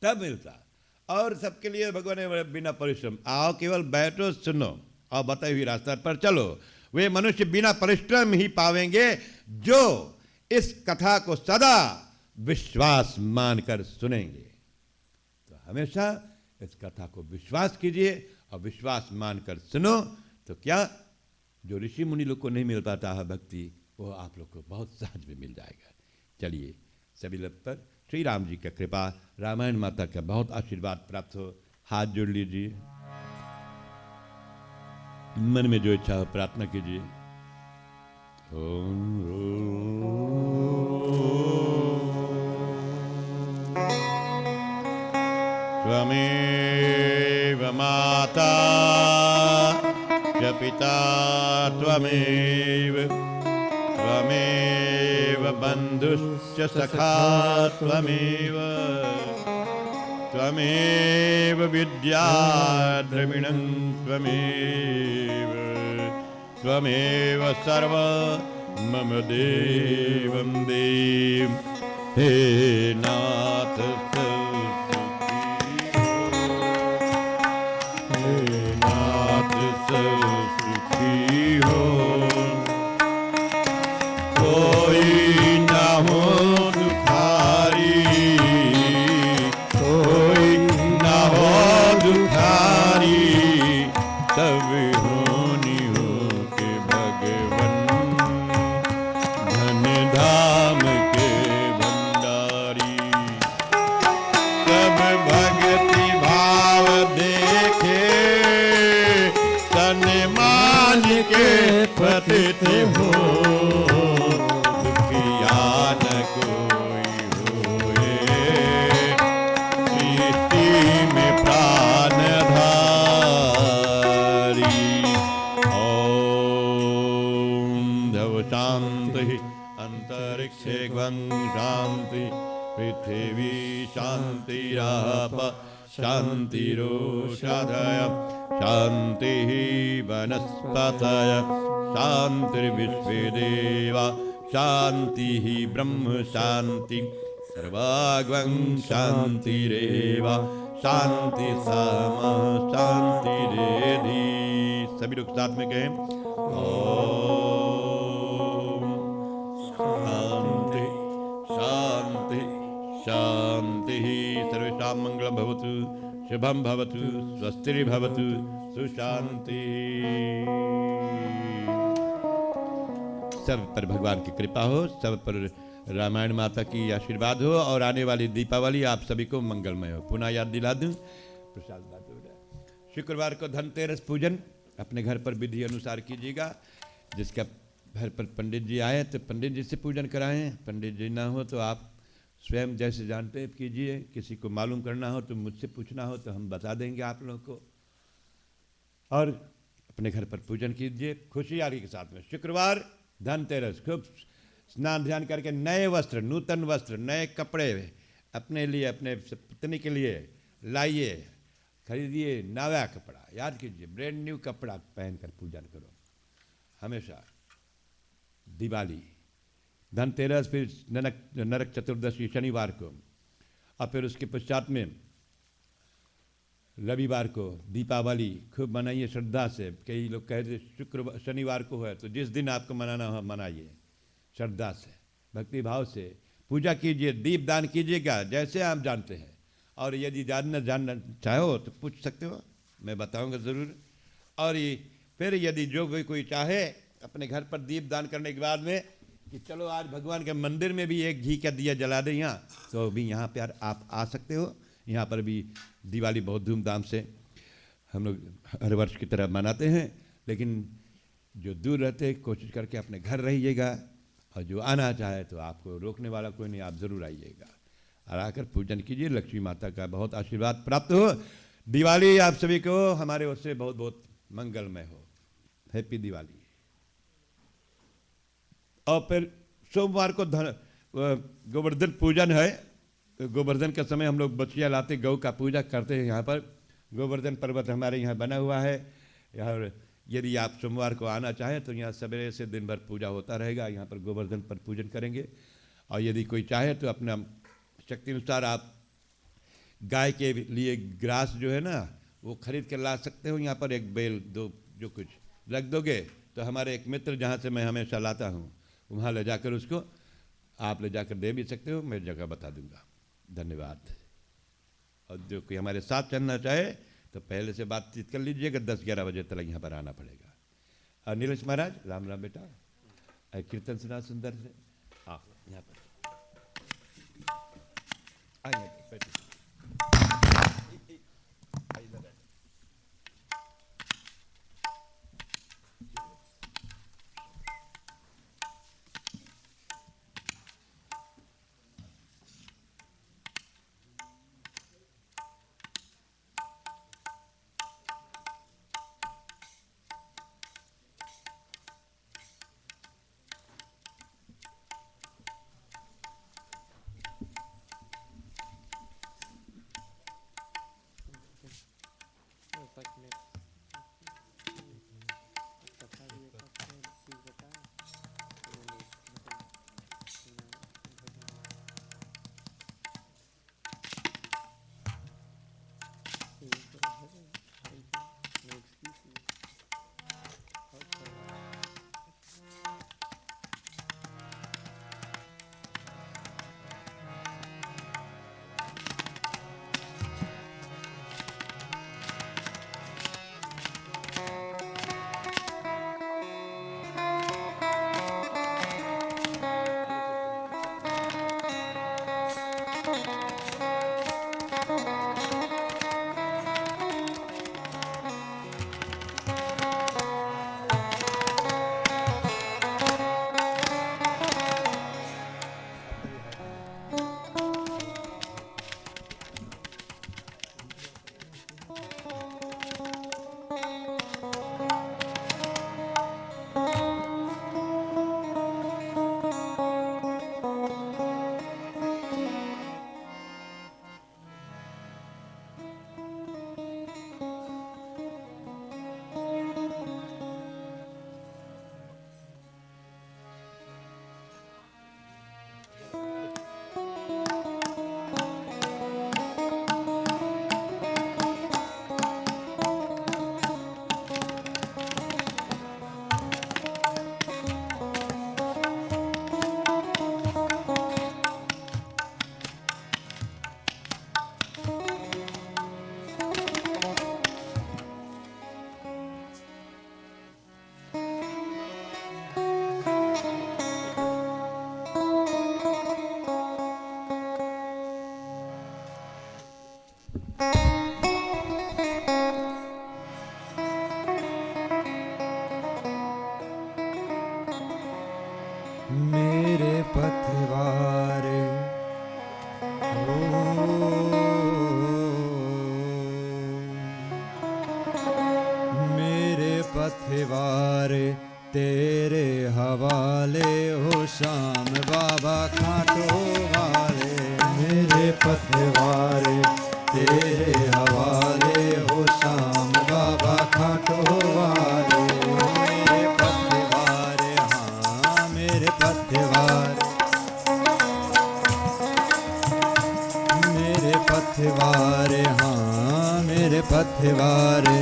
तब मिलता। और सबके लिए भगवान ने बिना परिश्रम, आओ केवल बैठो सुनो और बताई हुई रास्ता पर चलो। वे मनुष्य बिना परिश्रम ही पावेंगे जो इस कथा को सदा विश्वास मानकर सुनेंगे। तो हमेशा इस कथा को विश्वास कीजिए और विश्वास मानकर सुनो, तो क्या जो ऋषि मुनि लोग को नहीं मिल पाता है भक्ति, वो आप लोग को बहुत सहज में मिल जाएगा। चलिए सभी लोग पर श्री राम जी का कृपा, रामायण माता का बहुत आशीर्वाद प्राप्त हो। हाथ जोड़ लीजिए, मन में जो इच्छा हो प्रार्थना कीजिए। त्वमेव माता च पिता त्वमेव, त्वमेव बन्धुश्च सखा त्वमेव, त्वमेव विद्या द्रविणं त्वमेव, त्वमेव सर्व मम देवं देव। हे नाथ सुखी हो, कोई न हो दुखारी, कोई न हो दुखारी, सब होनी हो के भगवन, धन धाम के भंडारी। सब भक्ति भाव देखे, मान के पतित हो, दुखिया न कोई होए, सृष्टि में प्राण धारी। ओम धव शांति अंतरिक्षे शांति, पृथ्वी शांतिराप शांतिरोषधय, शांति वनस्पतय, शांतिर्विश्वे देवा, शांति ब्रह्म शांति, सर्वाग्वं शांतिरेव शांति सामा शांतिरेधि। सभी लोग साथ में कहें ओम शांति शांति शांति। सर्वेषां मंगलम भवतु शुभम भवतु स्वस्तिर्भवतु सुशांति। सब पर भगवान की कृपा हो, सब पर रामायण माता की आशीर्वाद हो और आने वाली दीपावली आप सभी को मंगलमय हो। पुनः याद दिला दूं, प्रसाद बात हो जाए। शुक्रवार को धनतेरस पूजन अपने घर पर विधि अनुसार कीजिएगा। जिसका घर पर पंडित जी आए तो पंडित जी से पूजन कराएं, पंडित जी ना हो तो आप स्वयं जैसे जानते कीजिए। किसी को मालूम करना हो तो मुझसे पूछना हो तो हम बता देंगे आप लोगों को। और अपने घर पर पूजन कीजिए खुशहाली के साथ में। शुक्रवार धनतेरस, खूब स्नान ध्यान करके नए वस्त्र, नूतन वस्त्र, नए कपड़े अपने लिए, अपने पत्नी के लिए लाइए, खरीदिए नया कपड़ा। याद कीजिए ब्रांड न्यू कपड़ा पहनकर पूजन करो हमेशा। दिवाली, धनतेरस, फिर नरक चतुर्दशी शनिवार को, और फिर उसके पश्चात में रविवार को दीपावली खूब मनाइए श्रद्धा से। कई लोग कहते शुक्रवार शनिवार को है तो जिस दिन आपको मनाना हो मनाइए श्रद्धा से, भक्ति भाव से पूजा कीजिए, दीप दान कीजिएगा जैसे आप जानते हैं। और यदि जानना चाहो तो पूछ सकते हो, मैं बताऊंगा ज़रूर। और ये फिर यदि जो कोई चाहे अपने घर पर दीप दान करने के बाद में कि चलो आज भगवान के मंदिर में भी एक घी का दिया जला दें यहाँ, तो भी यहाँ पर आप आ सकते हो। यहाँ पर भी दिवाली बहुत धूमधाम से हम लोग हर वर्ष की तरह मनाते हैं। लेकिन जो दूर रहते हैं कोशिश करके अपने घर रहिएगा, और जो आना चाहे तो आपको रोकने वाला कोई नहीं, आप ज़रूर आइएगा और आकर पूजन कीजिए। लक्ष्मी माता का बहुत आशीर्वाद प्राप्त हो। दिवाली आप सभी को हमारे ओर से बहुत बहुत मंगलमय हो। हैप्पी दिवाली। और फिर सोमवार को गोवर्धन पूजन है। गोवर्धन के समय हम लोग बछिया लाते, गौ का पूजा करते हैं। यहाँ पर गोवर्धन पर्वत हमारे यहाँ बना हुआ है। यहाँ यदि आप सोमवार को आना चाहें तो यहाँ सवेरे से दिन भर पूजा होता रहेगा। यहाँ पर गोवर्धन पर पूजन करेंगे। और यदि कोई चाहे तो अपना शक्ति अनुसार आप गाय के लिए ग्रास जो है ना वो खरीद कर ला सकते हो। यहाँ पर एक बेल दो जो कुछ रख दोगे तो हमारे एक मित्र जहाँ से मैं हमेशा लाता हूँ वहाँ ले जाकर उसको आप ले जाकर दे भी सकते हो, मैं जगह बता दूंगा। धन्यवाद। और जो कोई हमारे साथ चलना चाहे तो पहले से बातचीत कर लीजिएगा, 10-11 बजे तक यहाँ पर आना पड़ेगा। और नीलेश महाराज राम राम बेटा, कीर्तन सुना सुंदर से। हाँ यहाँ पर आइए बैठिए। मेरे पथवारे मेरे पथवारे तेरे हवाले हो श्याम बाबा खाटो वाले। मेरे पथवारे तेरे हवाले हो श्याम बाबा खाटो वाले। मेरे पथवारे हाँ मेरे पथवारे मेरे पथवारे हाँ मेरे पथवारे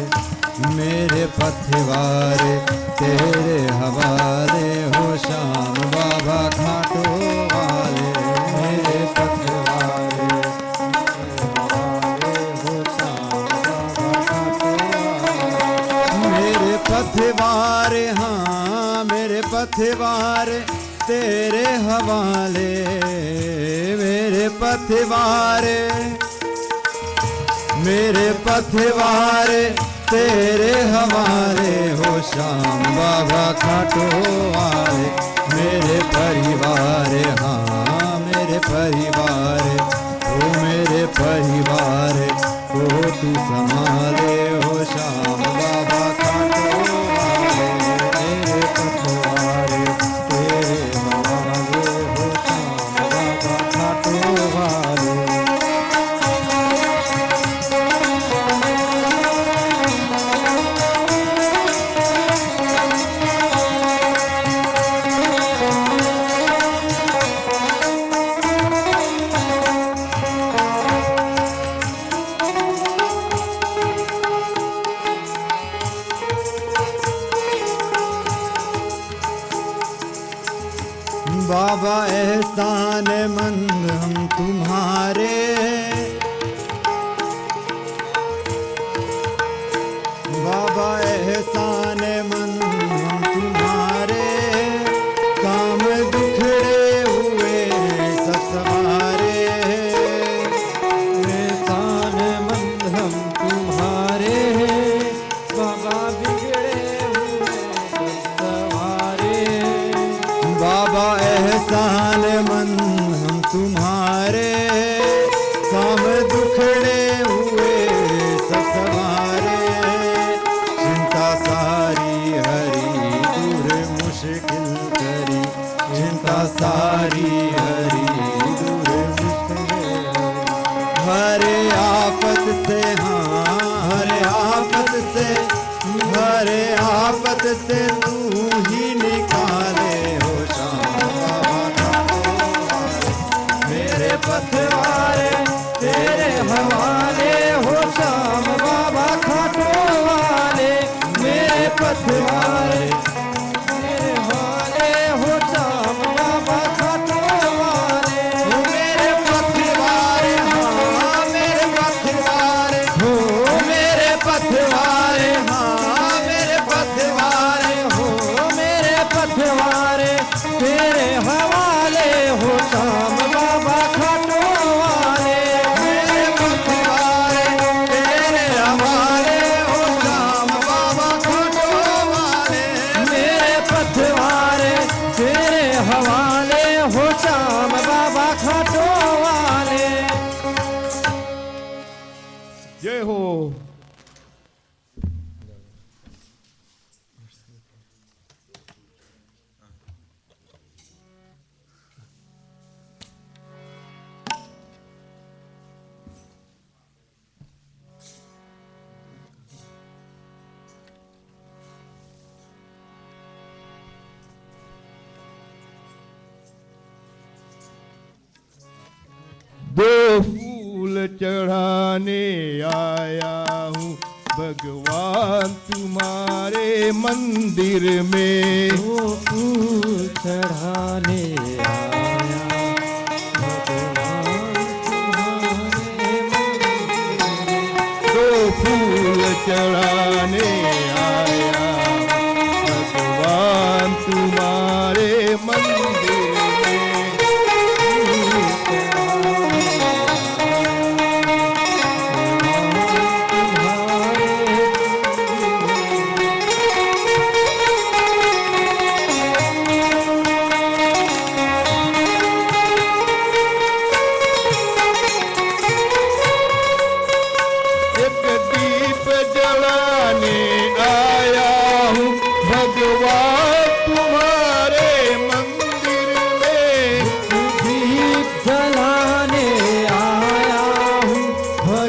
मेरे पथवारे तेरे हवाले हो श्याम बाबा खाटो वाले। मेरे पथवारे हो श्याम बाबा खाटो वाले। मेरे पथवारे हाँ मेरे पथवारे तेरे हवाले। मेरे पथवारे मेरे पथवारे तेरे हवाले हो श्याम बाबा खाटो वाले। मेरे परिवार हाँ मेरे परिवार ओ मेरे परिवार को तू संभाले हो श्याम बाबा खाटो वाले। मेरे पथवार तेरे हवाले हो श्याम बाबा खाटो वाले। बाबा एहसान मंद हम तुम्हारे। बाबा एहसान मंद हम तुम्हारे। काम दुखड़े हुए सब सवारे। एहसान मंद हम तुम्हारे। बाबा बिगड़े हुए सब सवारे। बाबा एहसान मंद हम तुम्हारे। काम दुखड़े हुए सब सवारे। चिंता सारी हरी दूर मुश्किल करी। चिंता सारी हरी दूर मुश्किल। हरे आफत से हाँ हरे आफत से हरे आफत से तू ही निकाले हो श्याम बाबा खाटो वाले। मेरे पथवारे तेरे हवाले हो श्याम बाबा खाटो वाले। मेरे पथवारे तेरे हवाले हो श्याम बाबा खाटो वाले। मेरे पथवारे हाँ मेरे पथवारे हो मेरे पथवारे हाँ मेरे पथवारे हो मेरे पथवारे तेरे हवाले हो श्याम बाबा खाटो वाले। मेरे पथवारे तेरे हवाले हो श्याम बाबा खाटो वाले। मेरे पथवारे तेरे हवाले हो श्याम बाबा खाटो वाले। जय हो। दो फूल चढ़ाने आया हूँ भगवान तुम्हारे मंदिर में। दो फूल चढ़ाने आया भगवान तुम्हारे मंदिर में। दो फूल चढ़ाने आया भगवान तुम्हारे मंदिर में।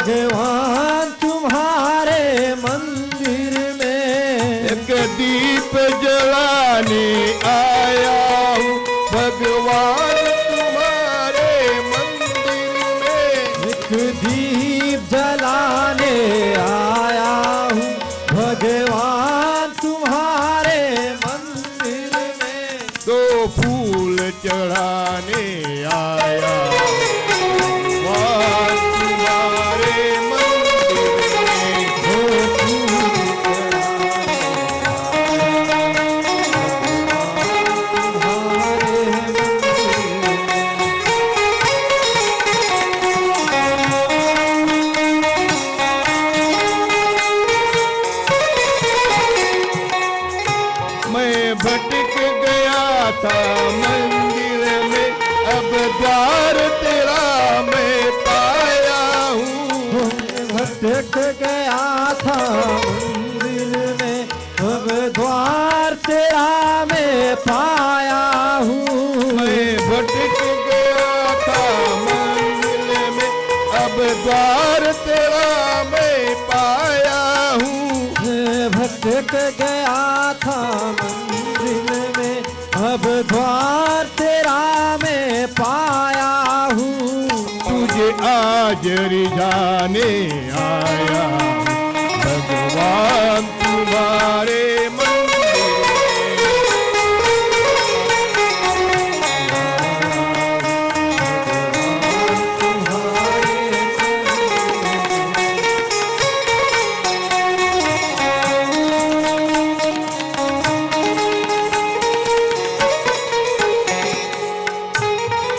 भगवान तुम्हारे मंदिर में एक दीप जलाने आया हूँ भगवान तुम्हारे मंदिर में। एक दीप जलाने आया हूँ भगवान तुम्हारे मंदिर में। दो फूल चढ़ाने आया भगवान तुम्हारे मंदिर में। दो फूल तुम्हारे मंदिर मैं भटक गया था मंदिर में, अब द्वार तेरा मैं पाया हूँ। भटक गया था मंदिर में, अब द्वार तेरा मैं पाया हूँ। मैं भटक गया था मंदिर में, अब द्वार तेरा मैं पाया हूँ। मैं भटक गया था मंदिर में, अब द्वार तेरा मैं पाया हूँ। तुझे आज रिझाने आया भगवान तुम्हारे मंदिर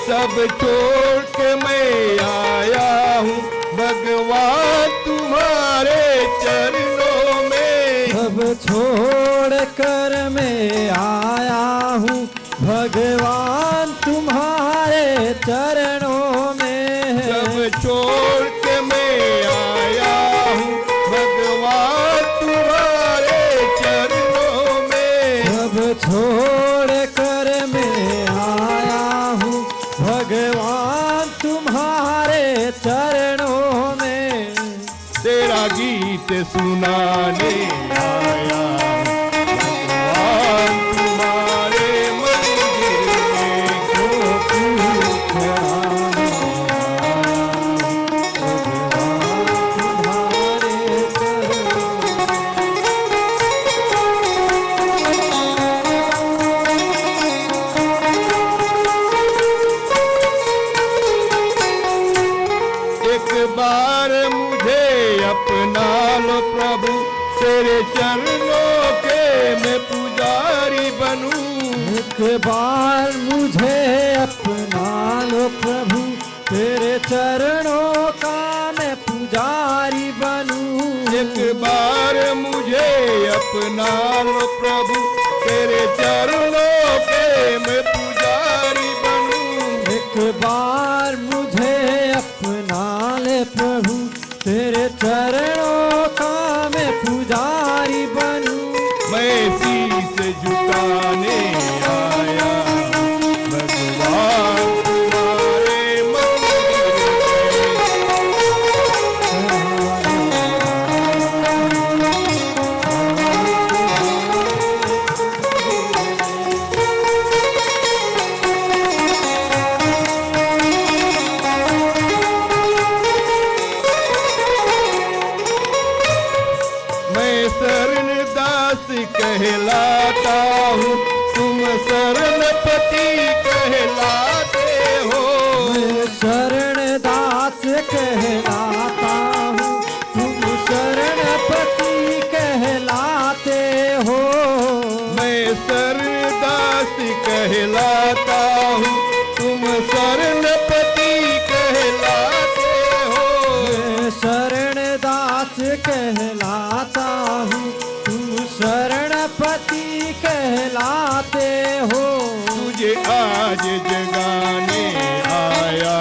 सब छोड़ के मैं आया हूँ भगवान तुम्हारे चरणों में। सब छोड़ कर मैं आया हूँ भगवान तुम्हारे चरणों में। सब छोड़ के मैं आया हूँ भगवान तुम्हारे चरणों में। सब छोड़ कर मैं आया हूँ भगवान तुम्हारे चरणों में। तेरा गीत सुनाने आया भगवान तुम्हारे मंदिर में। जो पूछा तुम्हारे चरणों एक बार मुझे अपना लो प्रभु, तेरे चरणों के मैं पुजारी बनूं। एक बार मुझे अपना लो प्रभु, तेरे चरणों का मैं पुजारी बनूं। एक बार मुझे अपना लो प्रभु, तेरे चरणों के मैं पुजारी बनूं। एक बार मुझे अपना ले प्रभु, तेरे चरणों का मैं पुजारी बनूं। मैं शीश झुकाने आया भगवान तुम्हारे मंदिर मैं शरण दास कहलाता हूँ, तुम शरणपति कहलाते हो। मैं शरण दास कहलाता हूँ, तुम शरणपति कहलाते हो। मैं शरण दास कहलाता हूँ, तुम शरणपति कहलाते हो। मैं शरण दास कहलाता हूँ, तुम शरणपति कहलाते हो। तुझे आज जगाने आया